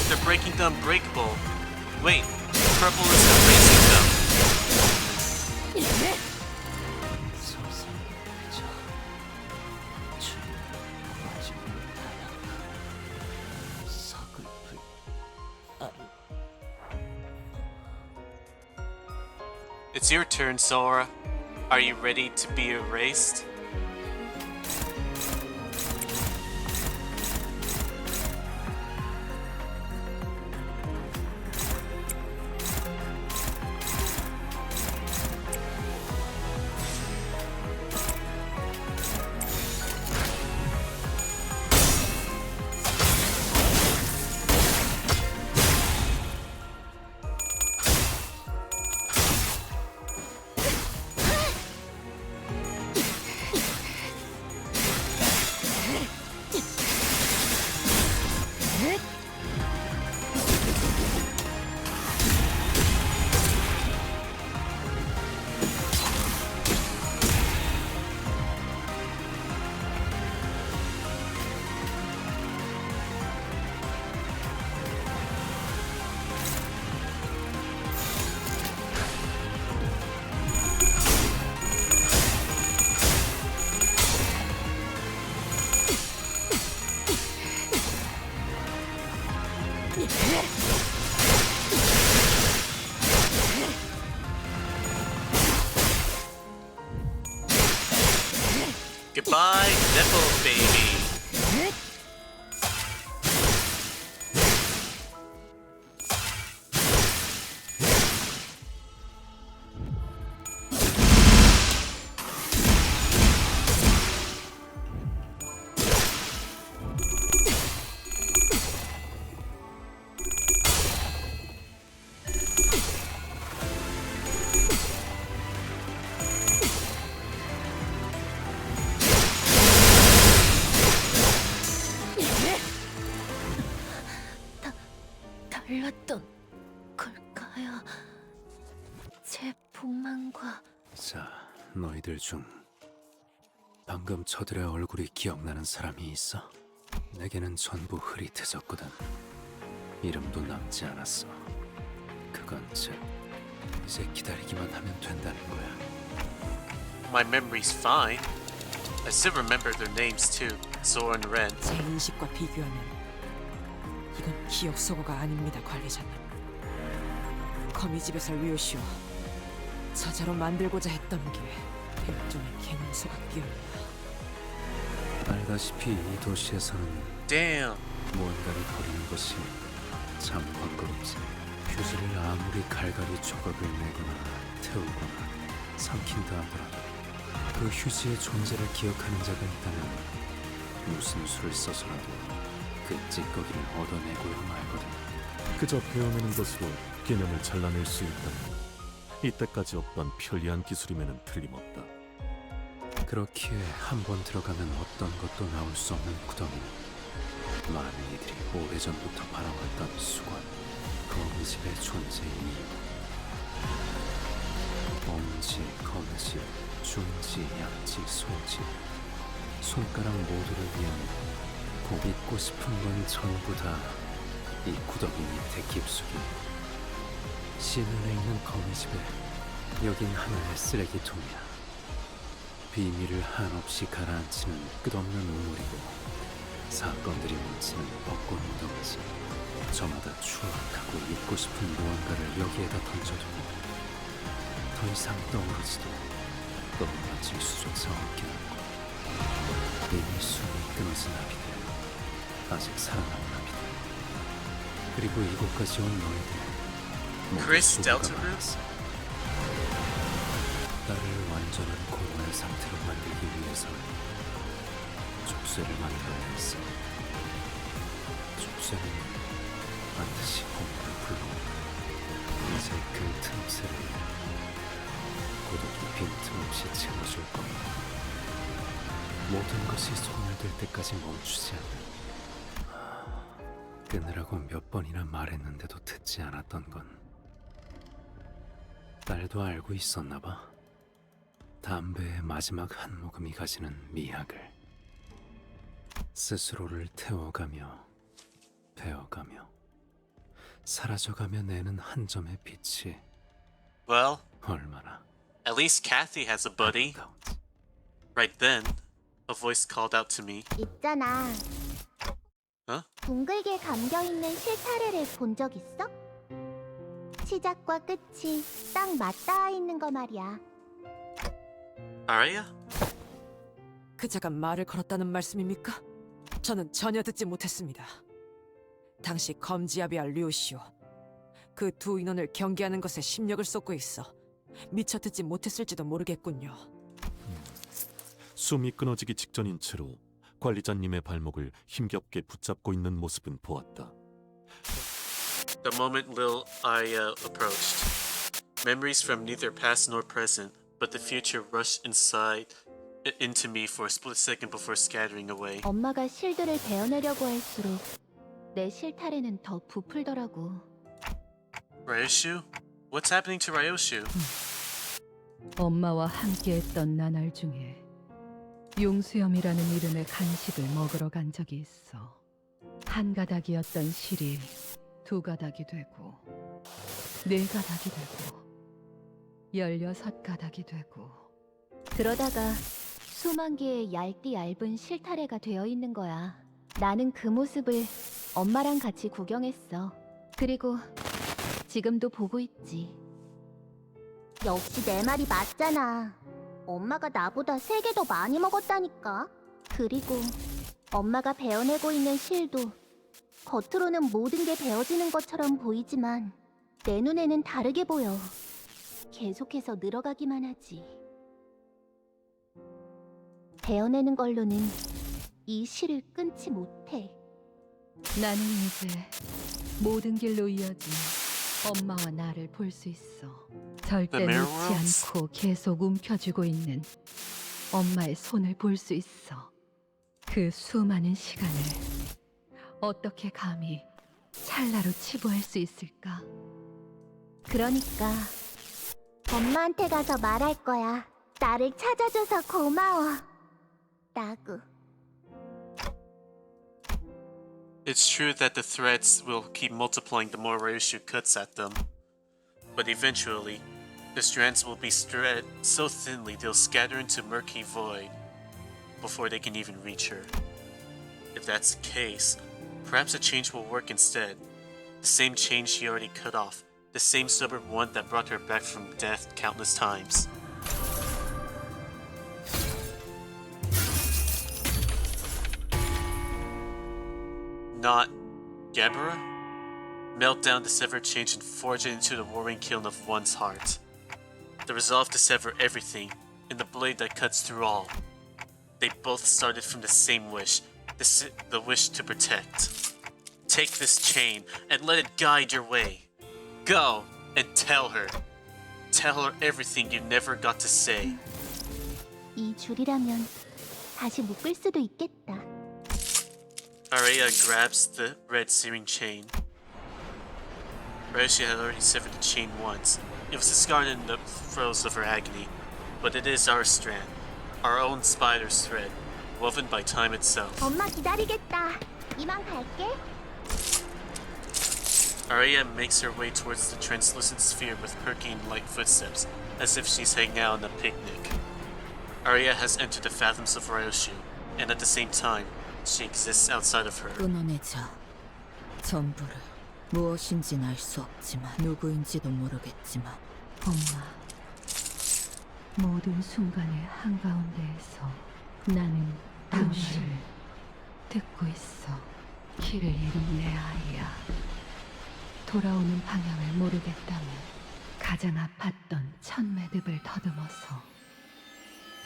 They're breaking the unbreakable. Wait, purple is erasing them. It's your turn, Sora. Are you ready to be erased? Goodbye, nipple baby. 달랐던 걸까요? 제 복만과 자, 너희들 중 방금 저들의 얼굴이 기억나는 사람이 있어? 내게는 전부 흐릿해졌거든. 이름도 남지 않았어. 그건 즉 이제 기다리기만 하면 된다는 거야. My memory's fine. I still remember their names too, Sora and Ren. 제 인식과 비교하면 이건 기억 소거가 아닙니다, 관리자님. 거미집에서 류시와 저자로 만들고자 했던 게 일종의 개념 소각기였네요. 알다시피 이 도시에서는 Damn. 무언가를 버리는 것이 참 번거롭지. 휴지를 아무리 갈갈이 조각을 내거나 태우거나 삼킨다 하더라도 그 휴지의 존재를 기억하는 자가 있다면 무슨 수를 써서라도 그 찌꺼기를 얻어내고야 말거든. 그저 베어내는 것으로 개념을 잘라낼 수 있다면 이때까지 없던 편리한 기술임에는 틀림없다. 그렇기에 한 번 들어가면 어떤 것도 나올 수 없는 구덩이는 많은 이들이 오래전부터 바라왔던 수건, 거미집의 존재인 이유. 엄지, 검지, 중지, 약지, 소지, 손가락 모두를 위한 꼭 잊고 싶은 건 전부 다 이 구덩이 밑에 깊숙이. 시면에 있는 거미집에 여긴 하나의 쓰레기통이야. 비밀을 한없이 가라앉히는 끝없는 우물이고 사건들이 뭉치는 벚꽃 무덤이지. 저마다 추억하고 잊고 싶은 무언가를 여기에다 던져두고 더 이상 떠오르지도 떠올라질 수조차 없게 하고 이미 숨이 끊어진 아비들, 아직 살아남은 아비들, 그리고 이곳까지 온 너희들 Chris Deltarune? 나를 완전한 공허의 상태로 만들기 위해서는 족쇄를 만들어야 했어. 족쇄는 반드시 공허를 불러오고 이제 그 틈새를 고독이 빈틈없이 채워줄 겁니다. 모든 것이 소멸될 때까지 멈추지 않는. 끊으라고 몇 번이나 말했는데도 듣지 않았던 건 딸도 알고 있었나 봐. 담배의 마지막 한 모금이 가지는 미학을. 스스로를 태워가며 베어가며 사라져가며 내는 한 점의 빛이 Well, 얼마나 at least Kathy has a buddy. Right then, a voice called out to me. 있잖아. Huh? 둥글게 감겨있는 실타래를 본 적 있어? 시작과 끝이 딱 맞닿아 있는 거 말이야. Arya? 그자가 말을 걸었다는 말씀입니까? 저는 전혀 듣지 못했습니다. 당시 검지아비와 류시오, 그 두 인원을 경계하는 것에 심력을 쏟고 있어 미처 듣지 못했을지도 모르겠군요. 숨이 끊어지기 직전인 채로 관리자님의 발목을 힘겹게 붙잡고 있는 모습은 보았다. The moment Lil Arya approached, memories from neither past nor present, but the future rushed into me for a split second before scattering away. 엄마가 실드를 베어내려고 할수록 내 실타래는 더 부풀더라고. Ryoshu? What's happening to Ryoshu? 엄마와 함께했던 나날 중에 용수염이라는 이름의 간식을 먹으러 간 적이 있어. 한 가닥이었던 실이 두 가닥이 되고, 네 가닥이 되고, 16가닥이 되고. 그러다가 수만 개의 얇디 얇은 실타래가 되어 있는 거야. 나는 그 모습을 엄마랑 같이 구경했어. 그리고 지금도 보고 있지. 역시 내 말이 맞잖아. 엄마가 나보다 3개 더 많이 먹었다니까. 그리고 엄마가 베어내고 있는 실도 겉으로는 모든 게 베어지는 것처럼 보이지만 내 눈에는 다르게 보여. 계속해서 늘어가기만 하지. 베어내는 걸로는 이 실을 끊지 못해. 나는 이제 모든 길로 이어진 엄마와 나를 볼 수 있어. 절대 The 놓지 mirrors? 않고 계속 움켜쥐고 있는 엄마의 손을 볼 수 있어. 그 수많은 시간을 어떻게 감히 찰나로 치부할 수 있을까? 그러니까 엄마한테 가서 말할 거야. 나를 찾아줘서 고마워. 나구. It's true that the threads will keep multiplying the more Ryoshu cuts at them. But eventually, the strands will be spread so thinly they'll scatter into murky void before they can even reach her. If that's the case, perhaps a change will work instead. The same chain she already cut off. The same stubborn one that brought her back from death countless times. not Gabara? Melt down the severed change and forge it into the warring kiln of one's heart. The resolve to sever everything, and the blade that cuts through all. They both started from the same wish, the wish to protect. Take this chain and let it guide your way. Go and tell her. Tell her everything you never got to say. 이 줄이라면 다시 묶을 수도 있겠다. Araya grabs the red searing chain. Ryoshi had already severed the chain once. It was scarred in the throes of her agony, but it is our strand, our own spider's thread, woven by time itself. 엄마 기다리겠다. 이만 갈게. Araya makes her way towards the translucent sphere with perking light footsteps, as if she's hanging out on a picnic. Araya has entered the fathoms of Ryoshu, and at the same time, she exists outside of her. 끊어내자. 전부를. 무엇인지는 알 수 없지만 누구인지도 모르겠지만 엄마, 모든 순간의 한가운데에서 나는 당신을 듣고 있어. 길을 잃은 내 아이야. 돌아오는 방향을 모르겠다면 가장 아팠던 첫 매듭을 더듬어서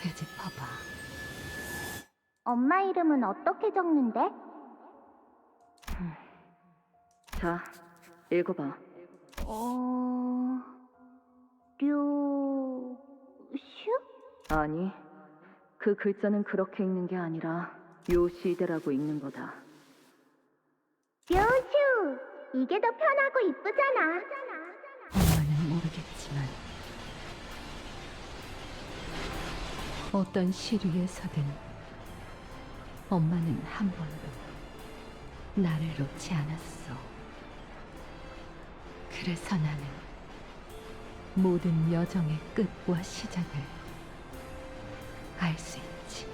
되짚어봐. 엄마 이름은 어떻게 적는데? 자, 읽어봐. 슈? 아니, 그 글자는 그렇게 읽는 게 아니라 요시대라고 읽는 거다. 류슈! 이게 더 편하고 이쁘잖아. 엄마는 모르겠지만 어떤 시류에서든 엄마는 한 번도 나를 놓지 않았어. 그래서 나는 모든 여정의 끝과 시작을 알 수 있지.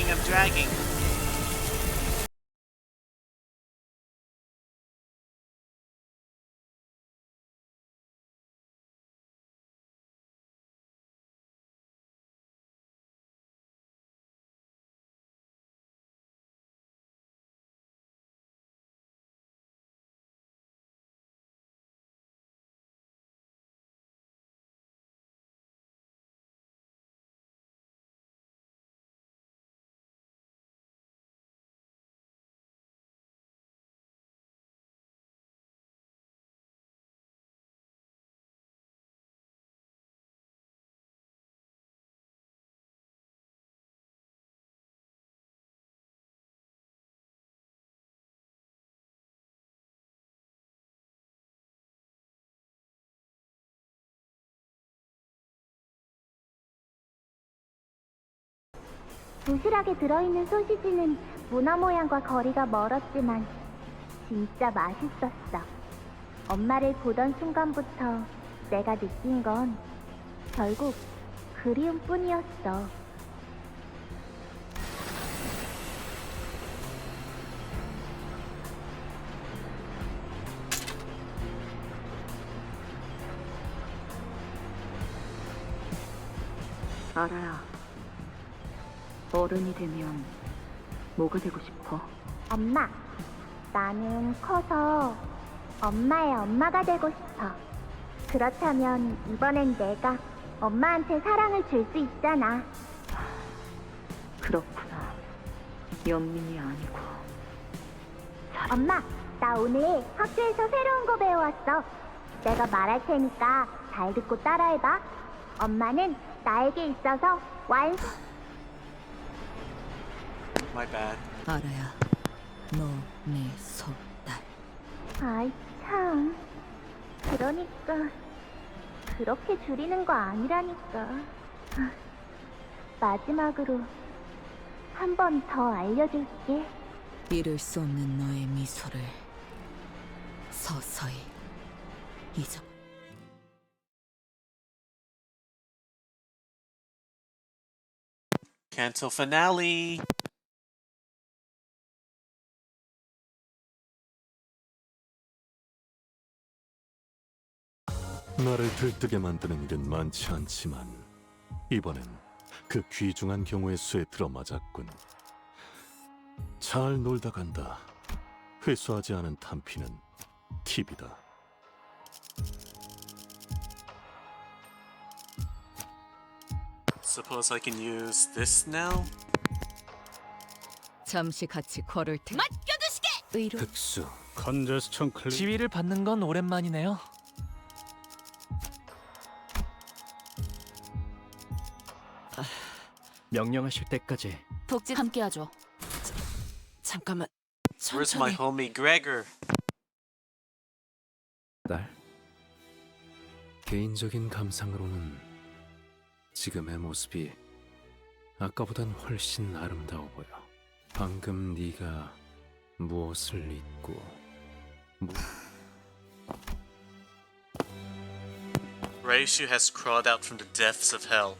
I'm dragging. 도시락에 들어있는 소시지는 문어 모양과 거리가 멀었지만 진짜 맛있었어. 엄마를 보던 순간부터 내가 느낀 건 결국 그리움뿐이었어. 알아야. 어른이 되면 뭐가 되고 싶어? 엄마, 나는 커서 엄마의 엄마가 되고 싶어. 그렇다면 이번엔 내가 엄마한테 사랑을 줄 수 있잖아. 그렇구나. 연민이 아니고. 엄마, 나 오늘 학교에서 새로운 거 배워왔어. 내가 말할 테니까 잘 듣고 따라해봐. 엄마는 나에게 있어서 완성. My bad. 알아야. 너 내 소딸. 아이 참. 그러니까 그렇게 줄이는 거 아니라니까. 마지막으로 한 번 더 알려줄게. 잃을 수 없는 너의 미소를 서서히 잊어. Kanto finale! 나를 들뜨게 만드는 일은 많지 않지만 이번엔 그 귀중한 경우의 수에 들어맞았군. 잘 놀다 간다. 회수하지 않은 탄피는 팁이다. Suppose I can use this now? 잠시 같이 걸을 테니 의료 흑수. 컨제스천 클리. 지위를 받는 건 오랜만이네요. 명령하실 때까지 복지 함께하죠. 잠깐만. Where's my homie Gregor? 딸? 개인적인 감상으로는 지금의 모습이 아까보단 훨씬 아름다워 보여. 방금 네가 무엇을 잊고 Reishu has crawled out from the depths of hell,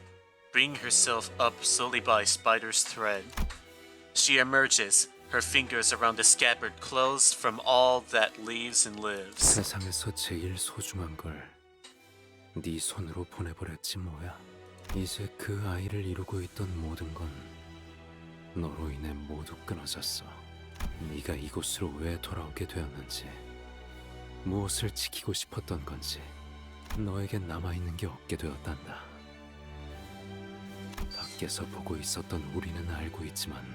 bringing herself up slowly by a spider's thread. She emerges, her fingers around the scabbard closed from all that lives and lives. 세상에서 제일 소중한 걸 네 손으로 보내버렸지 뭐야. 이제 그 아이를 이루고 있던 모든 건 너로 인해 모두 끊어졌어. 네가 이곳으로 왜 돌아오게 되었는지, 무엇을 지키고 싶었던 건지 너에겐 남아있는 게 없게 되었단다. 밖에서 보고 있었던 우리는 알고 있지만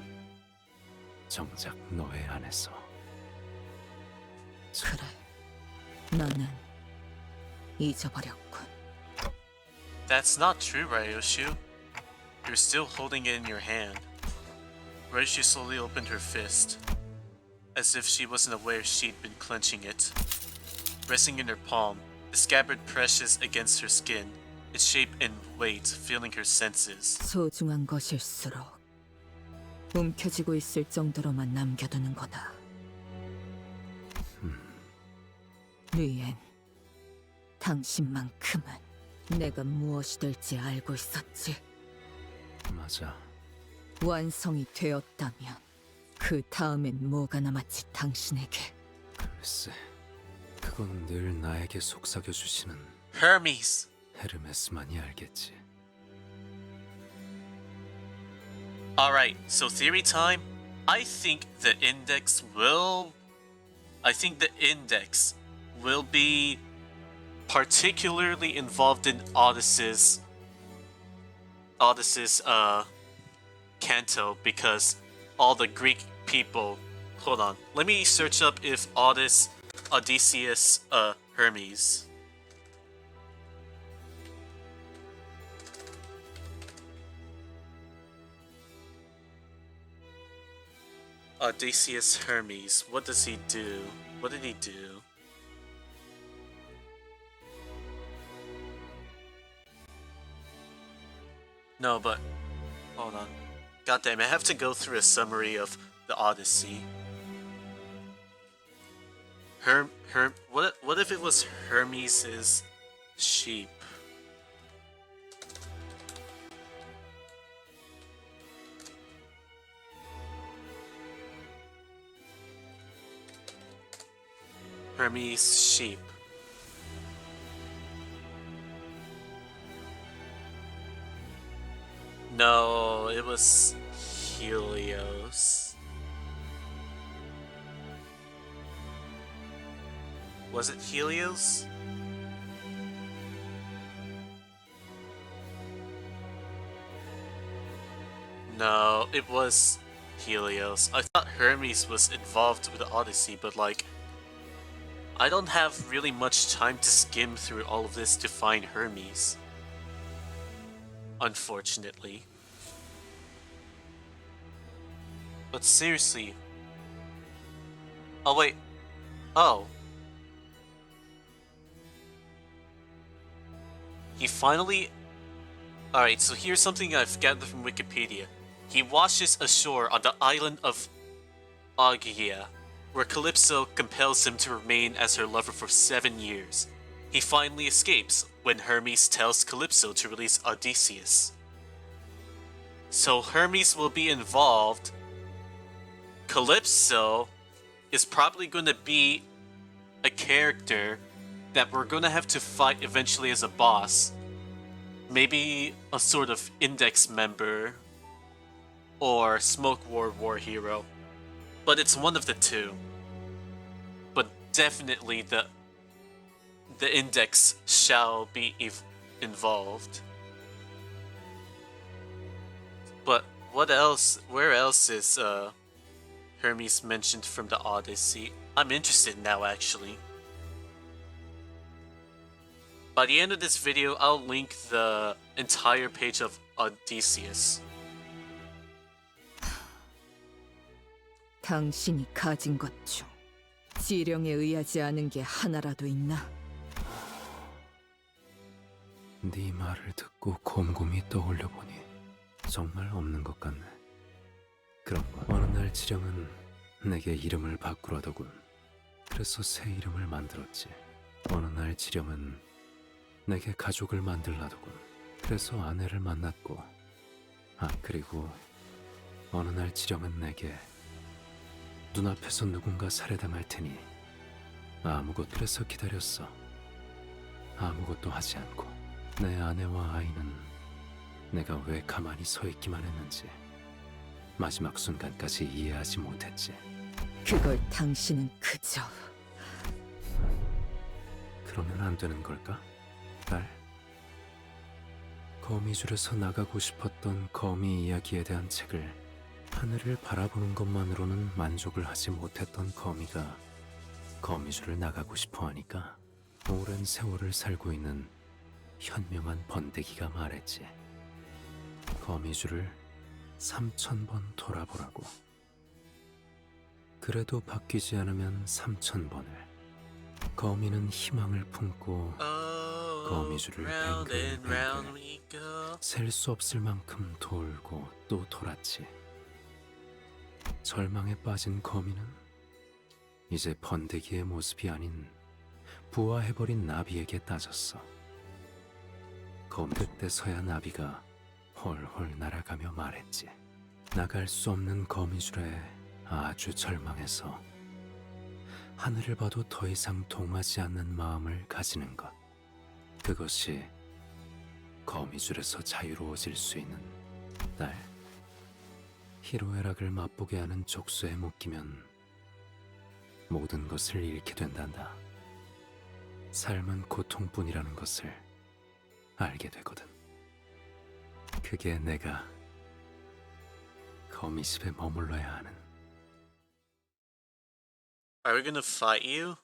정작 너의 안에서. 그래, 나는 잊어버렸군. That's not true, Ryoshu. You're still holding it in your hand. Ryoshu slowly opened her fist, as if she wasn't aware she'd been clenching it. Resting in her palm, the scabbard presses against her skin, its shape and weight filling her senses. 소중한 것일수록 움켜쥐고 있을 정도로만 남겨두는 거다. 리엔, 당신만큼은 내가 무엇이 될지 알고 있었지. 맞아. 완성이 되었다면 그 다음엔 뭐가 남았지 당신에게. 글쎄, 그건 늘 나에게 속삭여주시는 Hermes! 헤르메스만이 알겠지. Alright, so theory time. I think the index will be particularly involved in Odyssey's Kanto, because all the Greek people. Hold on, let me search up if Odysseus Hermes. Odysseus Hermes, what does he do? What did he do? No, but hold on. God damn, I have to go through a summary of the Odyssey. What if it was Hermes's sheep? Hermes' sheep. No, it was Helios. Was it Helios? No, it was Helios. I thought Hermes was involved with the Odyssey, but like, I don't have really much time to skim through all of this to find Hermes. Unfortunately. But seriously. Oh wait. Oh. He finally... Alright, so here's something I've gathered from Wikipedia. He washes ashore on the island of Augia, where Calypso compels him to remain as her lover for 7 years. He finally escapes when Hermes tells Calypso to release Odysseus. So Hermes will be involved. Calypso is probably going to be a character that we're going to have to fight eventually as a boss. Maybe a sort of Index member or Smoke War hero. But it's one of the two. But definitely the Index shall be involved. But what else? Where else is Hermes mentioned from the Odyssey? I'm interested now, actually. By the end of this video, I'll link the entire page of Odysseus. 당신이 가진 것 중 지령에 의하지 않은 게 하나라도 있나? 네 말을 듣고 곰곰이 떠올려 보니 정말 없는 것 같네. 그런가? 어느 날 지령은 내게 이름을 바꾸라더군. 그래서 새 이름을 만들었지. 어느 날 지령은 내게 가족을 만들라더군. 그래서 아내를 만났고, 그리고 어느 날 지령은 내게 눈앞에서 누군가 살해당할 테니 그래서 기다렸어. 아무것도 하지 않고. 내 아내와 아이는 내가 왜 가만히 서 있기만 했는지 마지막 순간까지 이해하지 못했지. 그걸 당신은 그저... 그러면 안 되는 걸까? 딸? 거미줄에서 나가고 싶었던 거미 이야기에 대한 책을 하늘을 바라보는 것만으로는 만족을 하지 못했던 거미가 거미줄을 나가고 싶어 하니까 오랜 세월을 살고 있는 현명한 번데기가 말했지. 거미줄을 3000번 돌아보라고. 그래도 바뀌지 않으면 3000번을. 거미는 희망을 품고 거미줄을 뱅글뱅글 셀 수 없을 만큼 돌고 또 돌았지. 절망에 빠진 거미는 이제 번데기의 모습이 아닌 부화해버린 나비에게 따졌어. 그때서야 나비가 홀홀 날아가며 말했지. 나갈 수 없는 거미줄에 아주 절망해서 하늘을 봐도 더 이상 동하지 않는 마음을 가지는 것. 그것이 거미줄에서 자유로워질 수 있는 딸. 희로애락을 맛보게 하는 족쇄에 묶이면 모든 것을 잃게 된단다. 삶은 고통뿐이라는 것을 알게 되거든. 그게 내가 거미집에 머물러야 하는. Are we gonna fight you?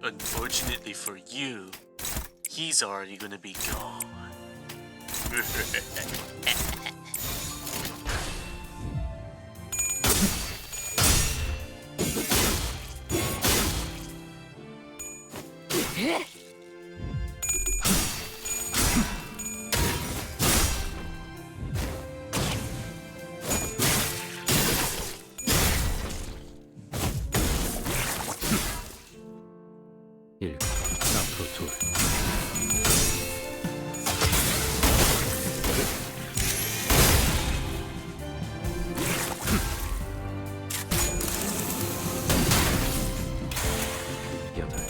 Unfortunately for you, he's already gonna be gone. 일, 앞으로 둘. 여덟.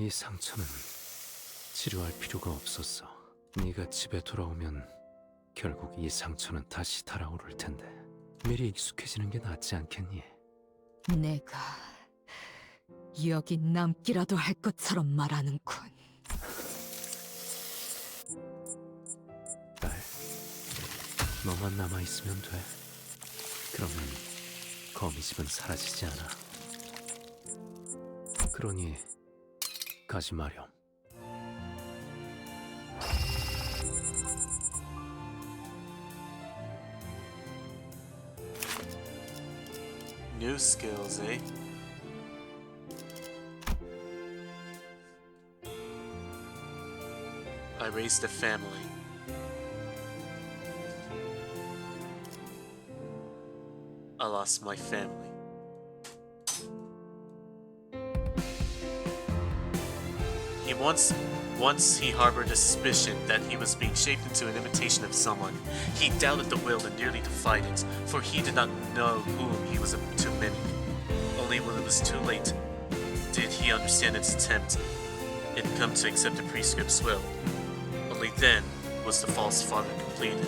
이 상처는 치료할 필요가 없었어. 네가 집에 돌아오면 결국 이 상처는 다시 달아오를 텐데 미리 익숙해지는 게 낫지 않겠니? 내가 여기 남기라도 할 것처럼 말하는군. 딸, 너만 남아있으면 돼. 그러면 거미집은 사라지지 않아. 그러니 가지 마렴. New skills, eh? I raised a family. I lost my family. Once he harbored a suspicion that he was being shaped into an imitation of someone. He doubted the will and nearly defied it, for he did not know whom he was to mimic. Only when it was too late did he understand its attempt and come to accept the prescript's will. Only then was the false father completed.